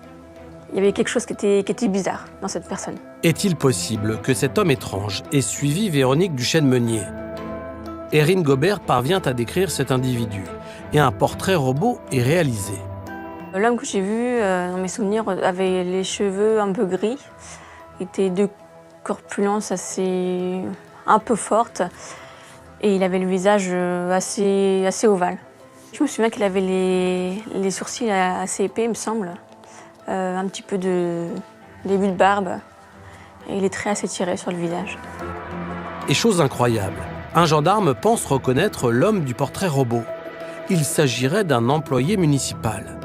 Il y avait quelque chose qui était bizarre dans cette personne. Est-il possible que cet homme étrange ait suivi Véronique Duchesne-Meunier ? Erin Gobert parvient à décrire cet individu et un portrait robot est réalisé. L'homme que j'ai vu, dans mes souvenirs, avait les cheveux un peu gris, était de corpulence un peu forte et il avait le visage assez ovale. Je me souviens qu'il avait les sourcils assez épais, il me semble, un petit peu de début de barbe et les traits assez tirés sur le visage. Et chose incroyable, un gendarme pense reconnaître l'homme du portrait robot. Il s'agirait d'un employé municipal.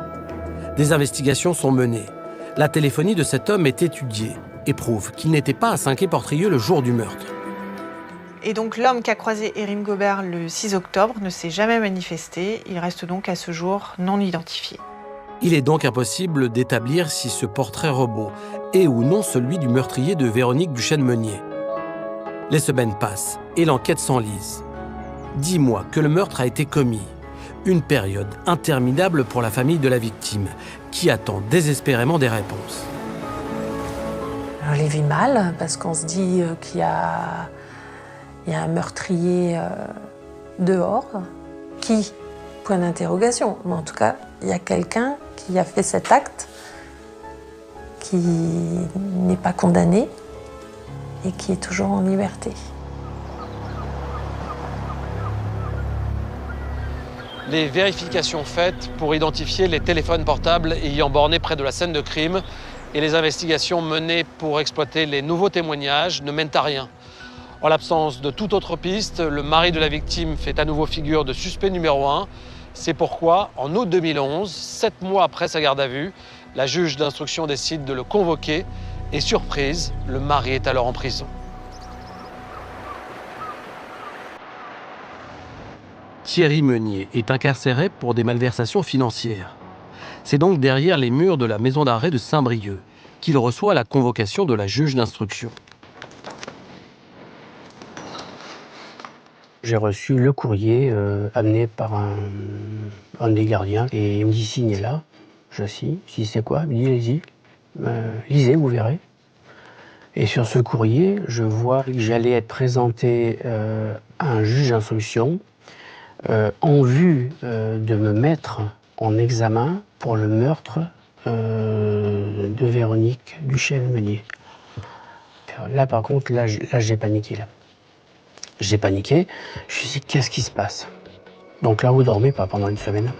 Des investigations sont menées. La téléphonie de cet homme est étudiée et prouve qu'il n'était pas à Saint-Quay-Portrieux le jour du meurtre. Et donc l'homme qu'a croisé Erin Gobert le 6 octobre ne s'est jamais manifesté. Il reste donc à ce jour non identifié. Il est donc impossible d'établir si ce portrait robot est ou non celui du meurtrier de Véronique Duchesne-Meunier. Les semaines passent et l'enquête s'enlise. 10 mois que le meurtre a été commis. Une période interminable pour la famille de la victime, qui attend désespérément des réponses. On les vit mal, parce qu'on se dit qu'il y a un meurtrier dehors. Qui ? Point d'interrogation. Mais en tout cas, il y a quelqu'un qui a fait cet acte, qui n'est pas condamné et qui est toujours en liberté. Les vérifications faites pour identifier les téléphones portables ayant borné près de la scène de crime et les investigations menées pour exploiter les nouveaux témoignages ne mènent à rien. En l'absence de toute autre piste, le mari de la victime fait à nouveau figure de suspect numéro 1. C'est pourquoi, en août 2011, 7 mois après sa garde à vue, la juge d'instruction décide de le convoquer et, surprise, le mari est alors en prison. Thierry Meunier est incarcéré pour des malversations financières. C'est donc derrière les murs de la maison d'arrêt de Saint-Brieuc qu'il reçoit la convocation de la juge d'instruction. J'ai reçu le courrier amené par un des gardiens et il me dit signez là. Je signe. Je dis c'est quoi ? Il me dit allez-y, lisez, vous verrez. Et sur ce courrier, je vois que j'allais être présenté à un juge d'instruction en vue de me mettre en examen pour le meurtre de Véronique Duchesne-Meunier. Là, par contre, j'ai paniqué. J'ai paniqué. Je me suis dit, qu'est-ce qui se passe? Donc là, vous dormez pas pendant une semaine.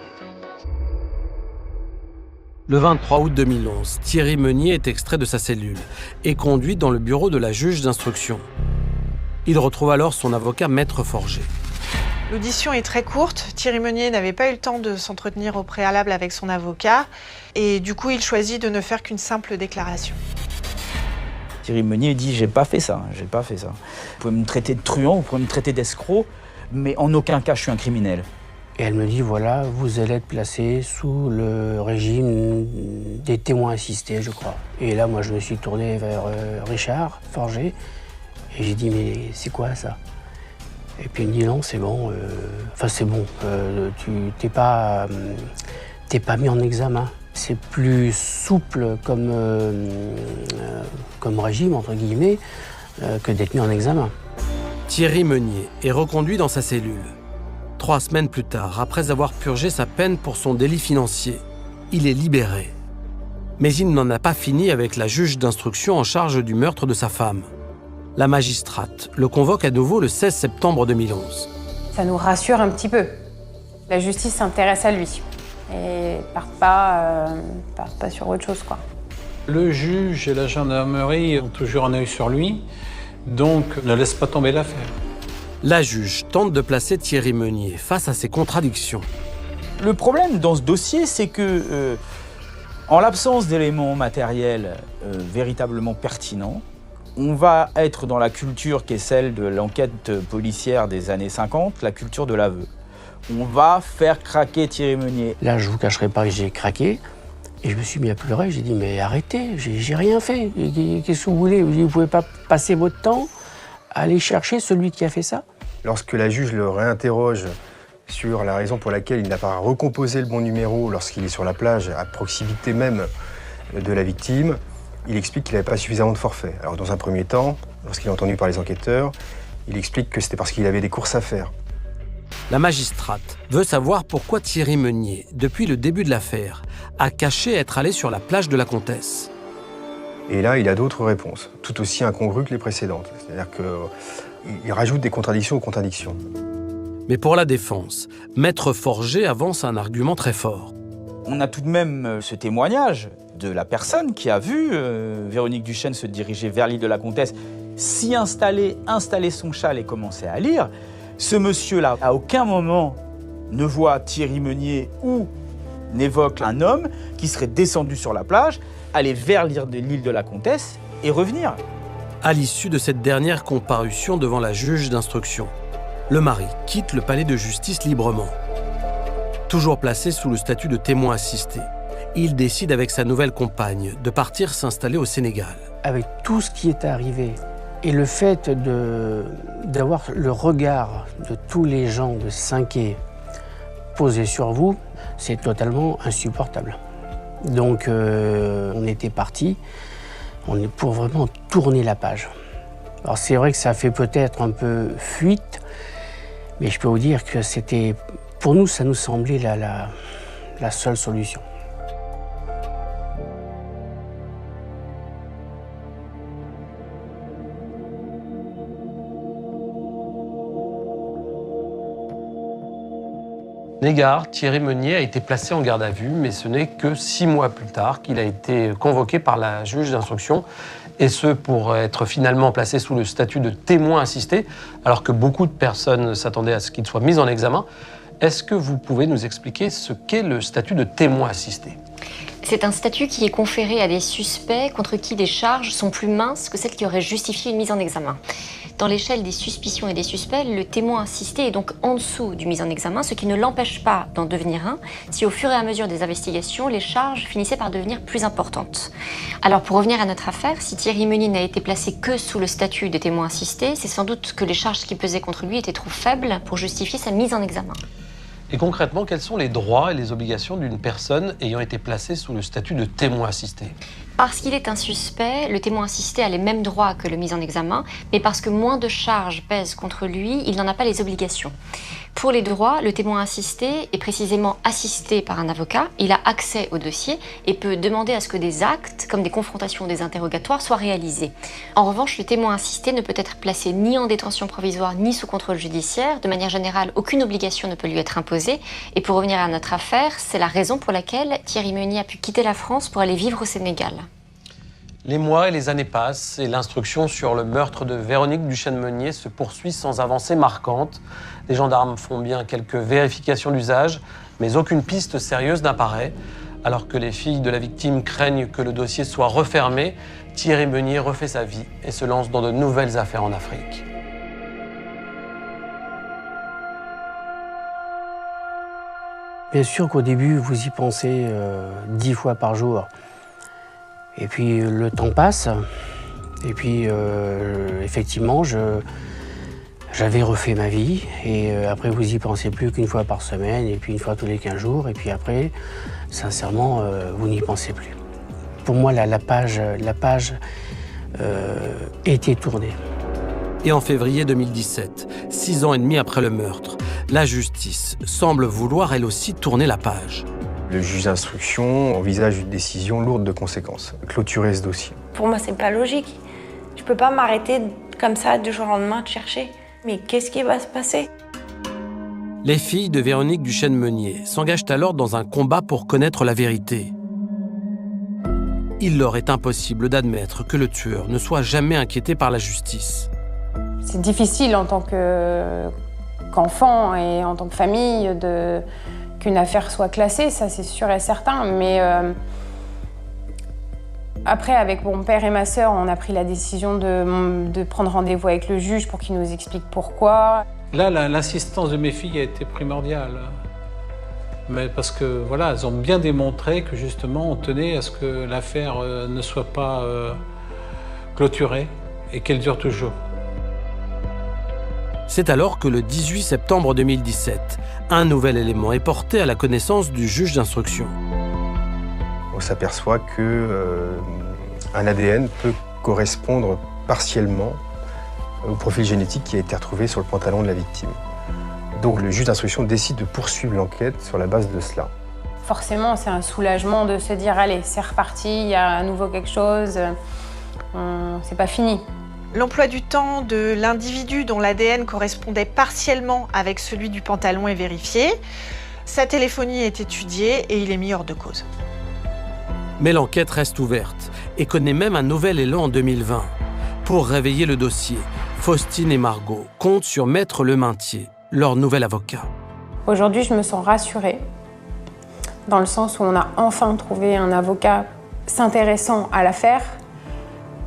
Le 23 août 2011, Thierry Meunier est extrait de sa cellule et conduit dans le bureau de la juge d'instruction. Il retrouve alors son avocat Maître Forger. L'audition est très courte. Thierry Meunier n'avait pas eu le temps de s'entretenir au préalable avec son avocat. Et du coup, il choisit de ne faire qu'une simple déclaration. Thierry Meunier dit « j'ai pas fait ça, j'ai pas fait ça. Vous pouvez me traiter de truand, vous pouvez me traiter d'escroc, mais en aucun cas je suis un criminel. » Et elle me dit, voilà, vous allez être placé sous le régime des témoins assistés, je crois. Et là, moi, je me suis tourné vers Richard Forger, et j'ai dit, mais c'est quoi ça? Et puis il me dit, non, c'est bon, c'est bon, tu t'es pas mis en examen. C'est plus souple comme régime, entre guillemets, que d'être mis en examen. Thierry Meunier est reconduit dans sa cellule. 3 semaines plus tard, après avoir purgé sa peine pour son délit financier, il est libéré. Mais il n'en a pas fini avec la juge d'instruction en charge du meurtre de sa femme. La magistrate le convoque à nouveau le 16 septembre 2011. Ça nous rassure un petit peu. La justice s'intéresse à lui et part pas sur autre chose, quoi. Le juge et la gendarmerie ont toujours un œil sur lui, donc ne laisse pas tomber l'affaire. La juge tente de placer Thierry Meunier face à ces contradictions. Le problème dans ce dossier, c'est que, en l'absence d'éléments matériels véritablement pertinents, on va être dans la culture qui est celle de l'enquête policière des années 50, la culture de l'aveu. On va faire craquer Thierry Meunier. Là, je vous cacherai pas que j'ai craqué et je me suis mis à pleurer. J'ai dit, mais arrêtez, j'ai rien fait. Qu'est-ce que vous voulez? Vous pouvez pas passer votre temps à aller chercher celui qui a fait ça? Lorsque la juge le réinterroge sur la raison pour laquelle il n'a pas recomposé le bon numéro lorsqu'il est sur la plage, à proximité même de la victime, il explique qu'il n'avait pas suffisamment de forfait. Alors dans un premier temps, lorsqu'il est entendu par les enquêteurs, il explique que c'était parce qu'il avait des courses à faire. La magistrate veut savoir pourquoi Thierry Meunier, depuis le début de l'affaire, a caché être allé sur la plage de la Comtesse. Et là, il a d'autres réponses, tout aussi incongrues que les précédentes. C'est-à-dire qu'il rajoute des contradictions aux contradictions. Mais pour la défense, Maître Forger avance un argument très fort. On a tout de même ce témoignage de la personne qui a vu Véronique Duchesne se diriger vers l'île de la Comtesse, s'y installer son châle et commencer à lire. Ce monsieur-là, à aucun moment, ne voit Thierry Meunier ou n'évoque un homme qui serait descendu sur la plage, aller vers l'île de la Comtesse et revenir. À l'issue de cette dernière comparution devant la juge d'instruction, le mari quitte le palais de justice librement. Toujours placé sous le statut de témoin assisté, il décide avec sa nouvelle compagne de partir s'installer au Sénégal. Avec tout ce qui est arrivé et le fait d'avoir le regard de tous les gens de Cinqué posé sur vous, c'est totalement insupportable. Donc on était partis pour vraiment tourner la page. Alors c'est vrai que ça fait peut-être un peu fuite, mais je peux vous dire que c'était, pour nous, ça nous semblait la seule solution. N'égard, Thierry Meunier a été placé en garde à vue, mais ce n'est que 6 mois plus tard qu'il a été convoqué par la juge d'instruction, et ce pour être finalement placé sous le statut de témoin assisté, alors que beaucoup de personnes s'attendaient à ce qu'il soit mis en examen. Est-ce que vous pouvez nous expliquer ce qu'est le statut de témoin assisté ? C'est un statut qui est conféré à des suspects contre qui les charges sont plus minces que celles qui auraient justifié une mise en examen. Dans l'échelle des suspicions et des suspects, le témoin assisté est donc en dessous du mis en examen, ce qui ne l'empêche pas d'en devenir un si au fur et à mesure des investigations, les charges finissaient par devenir plus importantes. Alors pour revenir à notre affaire, si Thierry Meunier n'a été placé que sous le statut de témoin assisté, c'est sans doute que les charges qui pesaient contre lui étaient trop faibles pour justifier sa mise en examen. Et concrètement, quels sont les droits et les obligations d'une personne ayant été placée sous le statut de témoin assisté? Parce qu'il est un suspect, le témoin assisté a les mêmes droits que le mis en examen, mais parce que moins de charges pèsent contre lui, il n'en a pas les obligations. Pour les droits, le témoin assisté est précisément assisté par un avocat, il a accès au dossier et peut demander à ce que des actes, comme des confrontations ou des interrogatoires, soient réalisés. En revanche, le témoin assisté ne peut être placé ni en détention provisoire ni sous contrôle judiciaire. De manière générale, aucune obligation ne peut lui être imposée. Et pour revenir à notre affaire, c'est la raison pour laquelle Thierry Meunier a pu quitter la France pour aller vivre au Sénégal. Les mois et les années passent et l'instruction sur le meurtre de Véronique Duchesne-Meunier se poursuit sans avancée marquante. Les gendarmes font bien quelques vérifications d'usage, mais aucune piste sérieuse n'apparaît. Alors que les filles de la victime craignent que le dossier soit refermé, Thierry Meunier refait sa vie et se lance dans de nouvelles affaires en Afrique. Bien sûr qu'au début, vous y pensez 10 fois par jour. Et puis le temps passe. Et puis effectivement, j'avais refait ma vie. Et après, vous y pensez plus qu'une fois par semaine. Et puis une fois tous les 15 jours. Et puis après, sincèrement, vous n'y pensez plus. Pour moi, la page était tournée. Et en février 2017, 6 ans et demi après le meurtre, la justice semble vouloir elle aussi tourner la page. Le juge d'instruction envisage une décision lourde de conséquences, clôturer ce dossier. Pour moi, c'est pas logique. Je peux pas m'arrêter comme ça du jour au lendemain de chercher. Mais qu'est-ce qui va se passer? Les filles de Véronique Duchesne-Meunier s'engagent alors dans un combat pour connaître la vérité. Il leur est impossible d'admettre que le tueur ne soit jamais inquiété par la justice. C'est difficile en tant qu'enfant et en tant que famille qu'une affaire soit classée, ça c'est sûr et certain. Mais après, avec mon père et ma sœur, on a pris la décision de prendre rendez-vous avec le juge pour qu'il nous explique pourquoi. Là, l'assistance de mes filles a été primordiale. Mais parce que voilà, elles ont bien démontré que justement on tenait à ce que l'affaire ne soit pas clôturée et qu'elle dure toujours. C'est alors que le 18 septembre 2017, un nouvel élément est porté à la connaissance du juge d'instruction. On s'aperçoit qu'un ADN peut correspondre partiellement au profil génétique qui a été retrouvé sur le pantalon de la victime. Donc le juge d'instruction décide de poursuivre l'enquête sur la base de cela. Forcément, c'est un soulagement de se dire « Allez, c'est reparti, il y a à nouveau quelque chose, c'est pas fini ». L'emploi du temps de l'individu dont l'ADN correspondait partiellement avec celui du pantalon est vérifié. Sa téléphonie est étudiée et il est mis hors de cause. Mais l'enquête reste ouverte et connaît même un nouvel élan en 2020. Pour réveiller le dossier, Faustine et Margot comptent sur Maître Lemintier, leur nouvel avocat. Aujourd'hui, je me sens rassurée, dans le sens où on a enfin trouvé un avocat s'intéressant à l'affaire,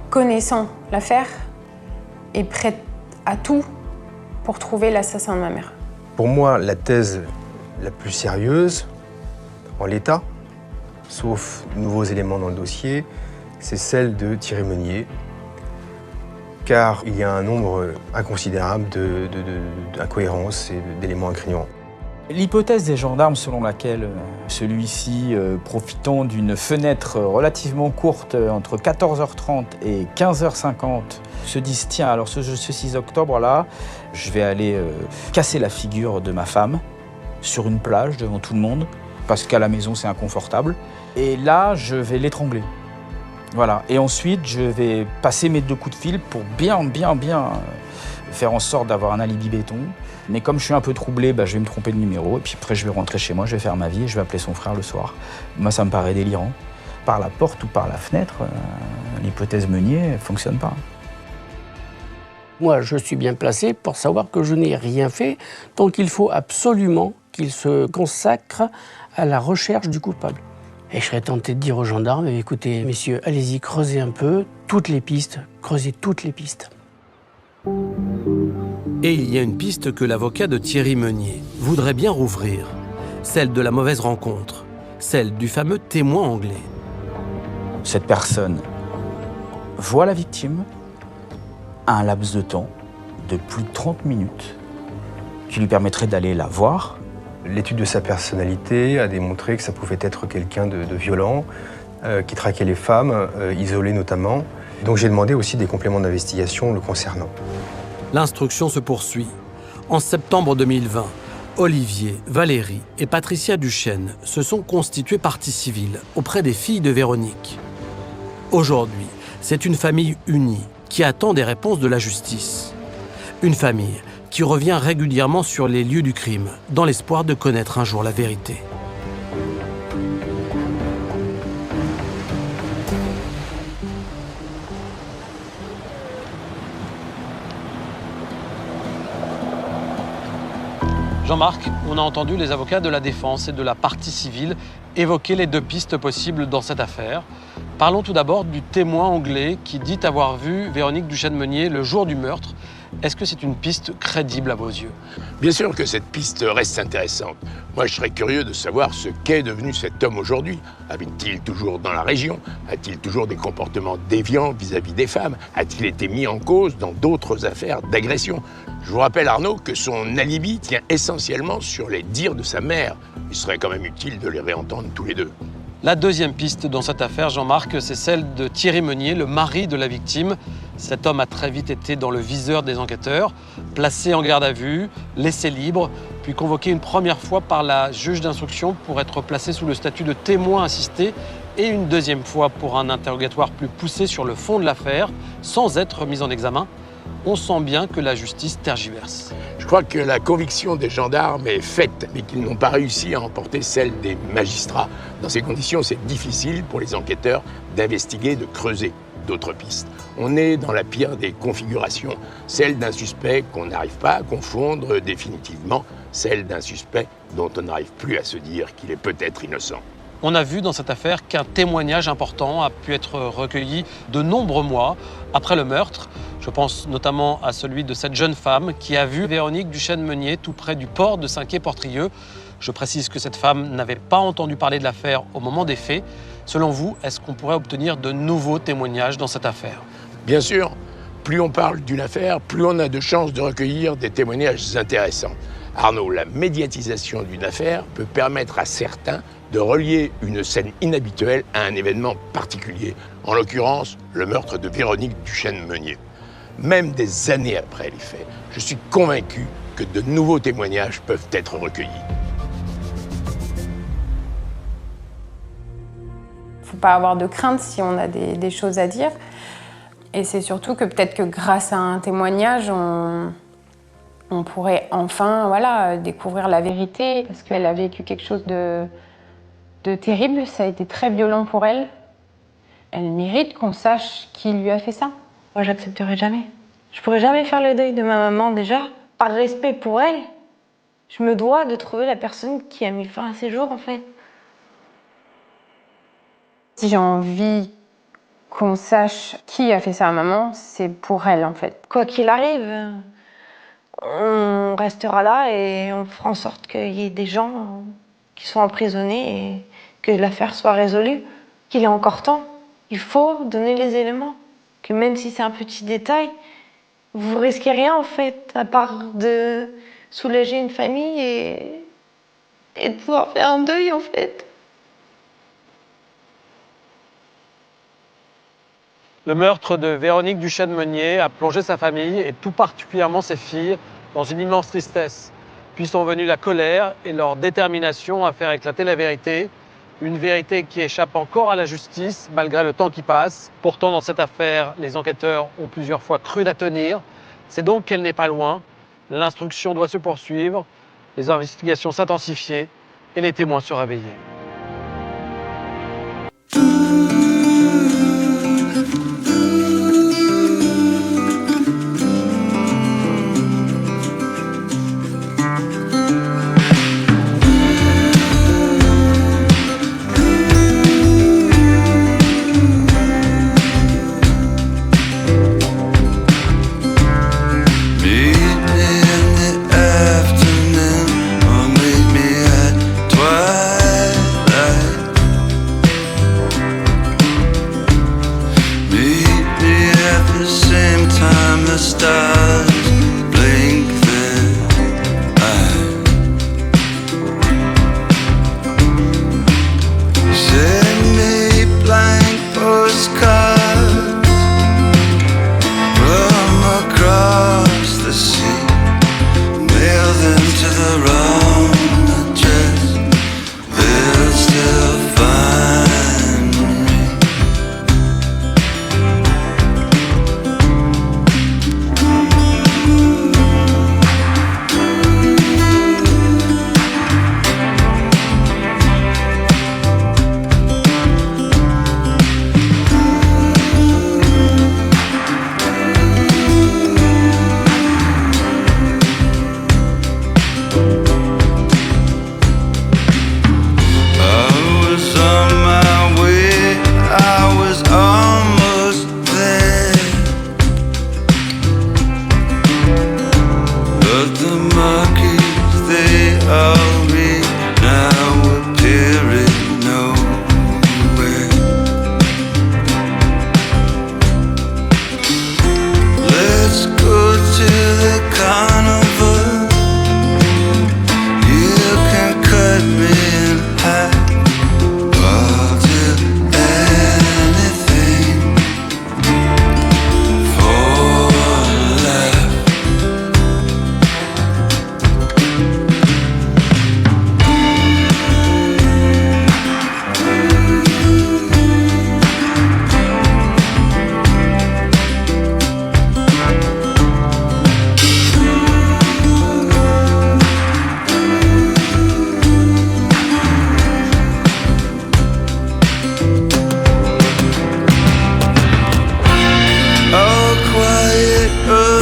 connaissant l'affaire et prêt à tout pour trouver l'assassin de ma mère. Pour moi, la thèse la plus sérieuse, en l'état, sauf nouveaux éléments dans le dossier, c'est celle de Thierry Meunier, car il y a un nombre inconsidérable d'incohérences et d'éléments incriminants. L'hypothèse des gendarmes selon laquelle celui-ci, profitant d'une fenêtre relativement courte entre 14h30 et 15h50, se disent « Tiens, alors ce 6 octobre-là, je vais aller casser la figure de ma femme sur une plage devant tout le monde, parce qu'à la maison c'est inconfortable, et là je vais l'étrangler. » Voilà. Et ensuite, je vais passer mes 2 coups de fil pour bien faire en sorte d'avoir un alibi béton. Mais comme je suis un peu troublé, je vais me tromper de numéro. Et puis après, je vais rentrer chez moi, je vais faire ma vie et je vais appeler son frère le soir. Moi, ça me paraît délirant. Par la porte ou par la fenêtre, l'hypothèse Meunier ne fonctionne pas. Moi, je suis bien placé pour savoir que je n'ai rien fait, donc il faut absolument qu'il se consacre à la recherche du coupable. Et je serais tenté de dire aux gendarmes, écoutez, messieurs, allez-y, creusez un peu, toutes les pistes, creusez toutes les pistes. Et il y a une piste que l'avocat de Thierry Meunier voudrait bien rouvrir, celle de la mauvaise rencontre, celle du fameux témoin anglais. Cette personne voit la victime à un laps de temps de plus de 30 minutes qui lui permettrait d'aller la voir L'étude de sa personnalité a démontré que ça pouvait être quelqu'un de violent, qui traquait les femmes, isolé notamment. Donc j'ai demandé aussi des compléments d'investigation le concernant. L'instruction se poursuit. En septembre 2020, Olivier, Valérie et Patricia Duchesne se sont constitués partie civile auprès des filles de Véronique. Aujourd'hui, c'est une famille unie qui attend des réponses de la justice. Une famille qui revient régulièrement sur les lieux du crime, dans l'espoir de connaître un jour la vérité. Jean-Marc, on a entendu les avocats de la défense et de la partie civile évoquer les deux pistes possibles dans cette affaire. Parlons tout d'abord du témoin anglais qui dit avoir vu Véronique Duchesne-Meunier le jour du meurtre. Est-ce que c'est une piste crédible à vos yeux? Bien sûr que cette piste reste intéressante. Moi, je serais curieux de savoir ce qu'est devenu cet homme aujourd'hui. Habite-t-il toujours dans la région? A-t-il toujours des comportements déviants vis-à-vis des femmes? A-t-il été mis en cause dans d'autres affaires d'agression? Je vous rappelle, Arnaud, que son alibi tient essentiellement sur les dires de sa mère. Il serait quand même utile de les réentendre tous les deux. La deuxième piste dans cette affaire, Jean-Marc, c'est celle de Thierry Meunier, le mari de la victime. Cet homme a très vite été dans le viseur des enquêteurs, placé en garde à vue, laissé libre, puis convoqué une première fois par la juge d'instruction pour être placé sous le statut de témoin assisté et une deuxième fois pour un interrogatoire plus poussé sur le fond de l'affaire, sans être mis en examen. On sent bien que la justice tergiverse. Je crois que la conviction des gendarmes est faite, mais qu'ils n'ont pas réussi à emporter celle des magistrats. Dans ces conditions, c'est difficile pour les enquêteurs d'investiguer, de creuser d'autres pistes. On est dans la pire des configurations, celle d'un suspect qu'on n'arrive pas à confondre définitivement, celle d'un suspect dont on n'arrive plus à se dire qu'il est peut-être innocent. On a vu dans cette affaire qu'un témoignage important a pu être recueilli de nombreux mois après le meurtre. Je pense notamment à celui de cette jeune femme qui a vu Véronique Duchesne-Meunier tout près du port de Saint-Quay-Portrieux. Je précise que cette femme n'avait pas entendu parler de l'affaire au moment des faits. Selon vous, est-ce qu'on pourrait obtenir de nouveaux témoignages dans cette affaire? Bien sûr, plus on parle d'une affaire, plus on a de chances de recueillir des témoignages intéressants. Arnaud, la médiatisation d'une affaire peut permettre à certains de relier une scène inhabituelle à un événement particulier, en l'occurrence le meurtre de Véronique Duchesne-Meunier. Même des années après les faits, je suis convaincu que de nouveaux témoignages peuvent être recueillis. Il ne faut pas avoir de crainte si on a des choses à dire. Et c'est surtout que peut-être que grâce à un témoignage, on pourrait enfin découvrir la vérité. Parce qu'elle a vécu quelque chose de terrible, ça a été très violent pour elle. Elle mérite qu'on sache qui lui a fait ça. Moi, j'accepterai jamais. Je pourrais jamais faire le deuil de ma maman déjà. Par respect pour elle, je me dois de trouver la personne qui a mis fin à ses jours, en fait. Si j'ai envie qu'on sache qui a fait ça à maman, c'est pour elle, en fait. Quoi qu'il arrive, on restera là et on fera en sorte qu'il y ait des gens qui soient emprisonnés et que l'affaire soit résolue. Qu'il est encore temps. Il faut donner les éléments. Que même si c'est un petit détail, vous risquez rien en fait, à part de soulager une famille et de pouvoir faire un deuil en fait. Le meurtre de Véronique Duchesne-Meunier a plongé sa famille et tout particulièrement ses filles dans une immense tristesse. Puis sont venues la colère et leur détermination à faire éclater la vérité. Une vérité qui échappe encore à la justice, malgré le temps qui passe. Pourtant, dans cette affaire, les enquêteurs ont plusieurs fois cru la tenir. C'est donc qu'elle n'est pas loin. L'instruction doit se poursuivre, les investigations s'intensifier et les témoins se réveiller.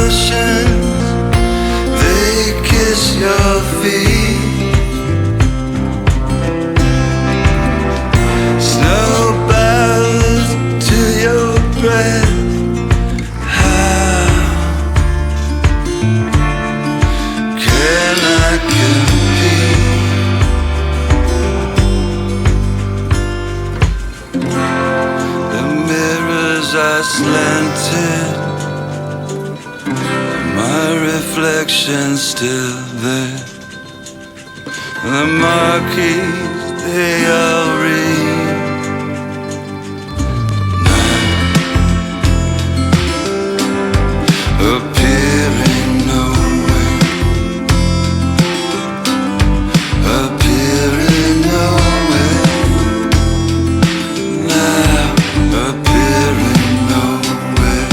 oceans, they kiss your feet. Snow bows to your breath. How can I compete? The mirrors are slanted, my reflection's still there. The marquees, they all read. Appearing nowhere, appearing nowhere, now appearing nowhere.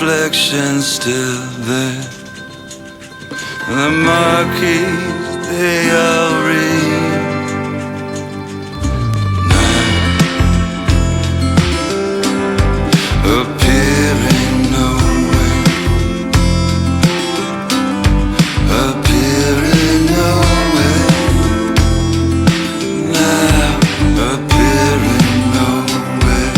reflection still there. The marquees, they all read. Appearing nowhere, appearing nowhere, now appearing nowhere.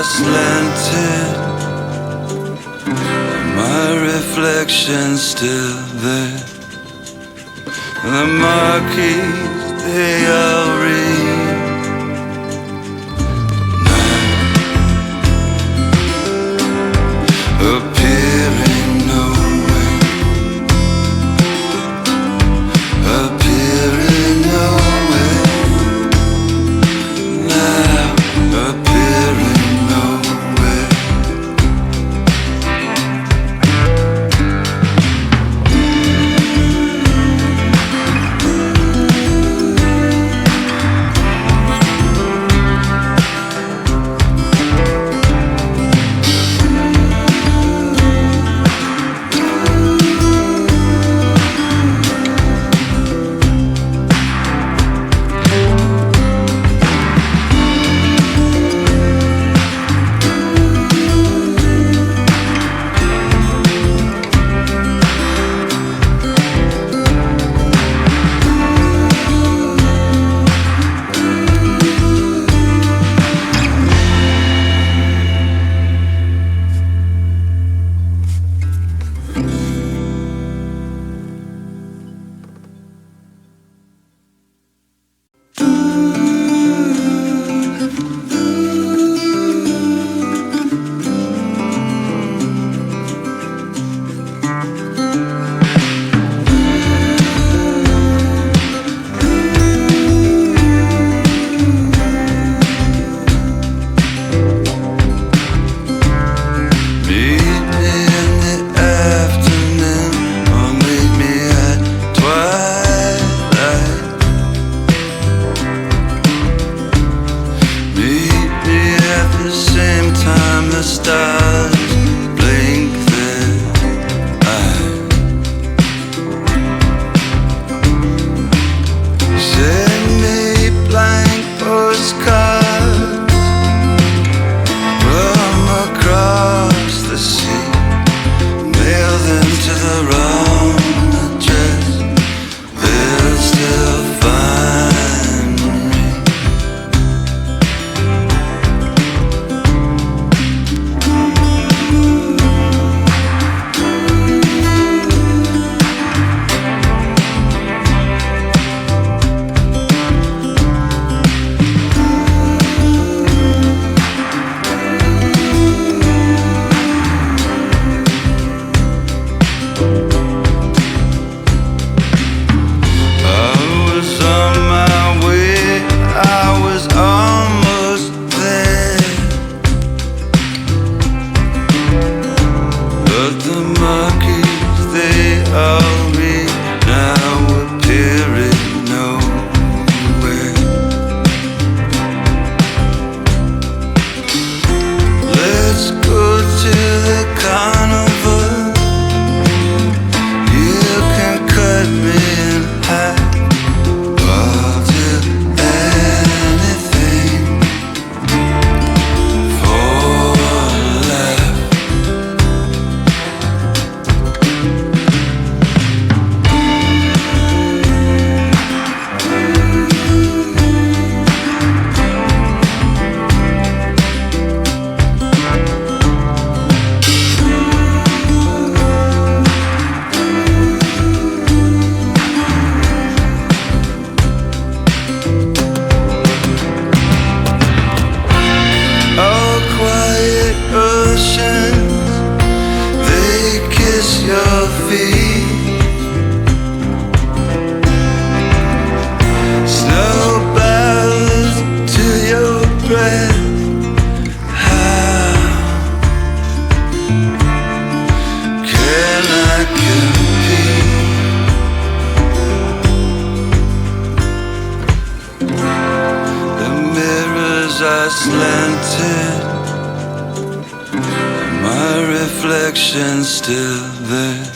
slanted, my reflection's still there. The marquees, they all read. Appearing nowhere, appearing nowhere, now appearing nowhere. slanted. My reflection's still there.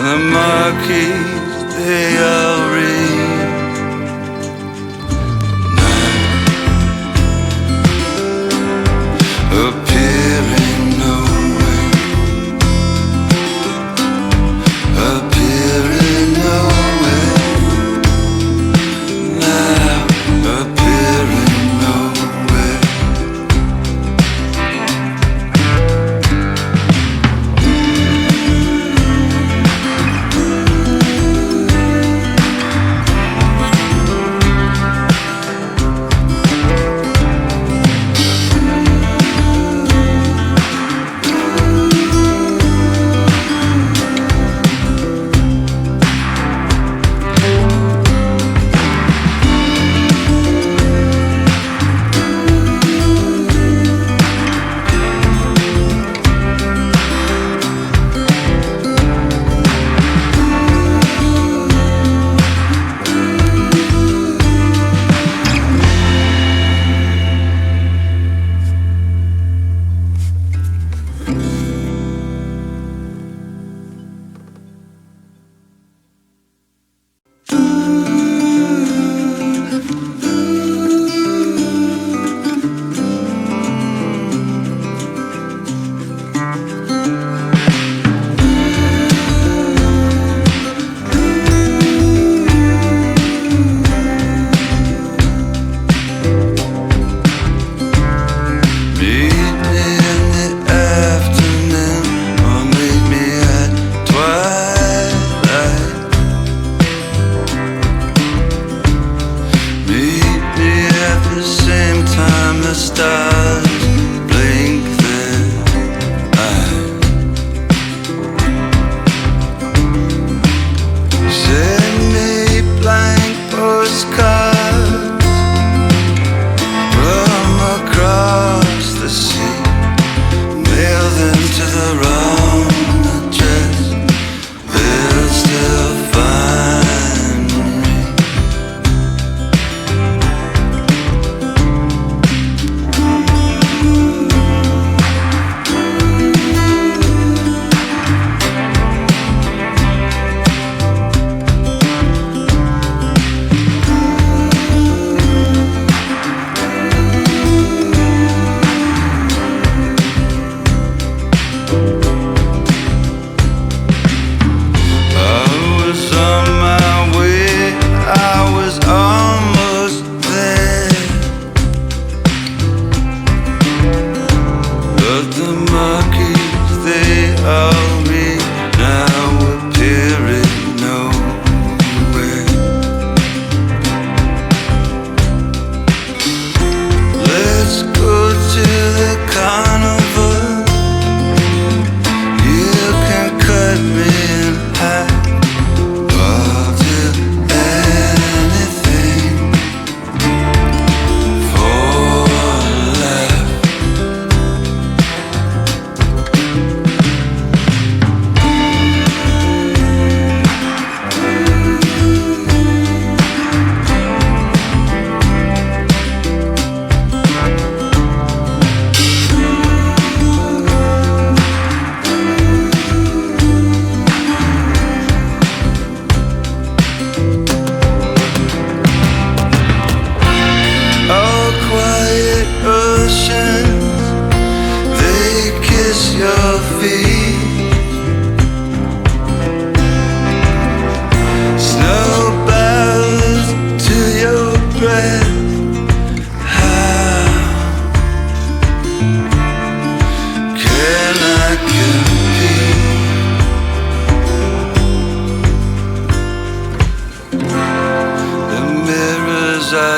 The marquees, they all read. Now, appearing nowhere. Appearing nowhere. Now, appearing nowhere.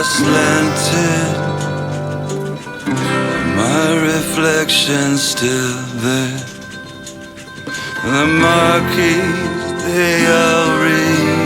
slanted. My reflection's still there. The marquees, they all read.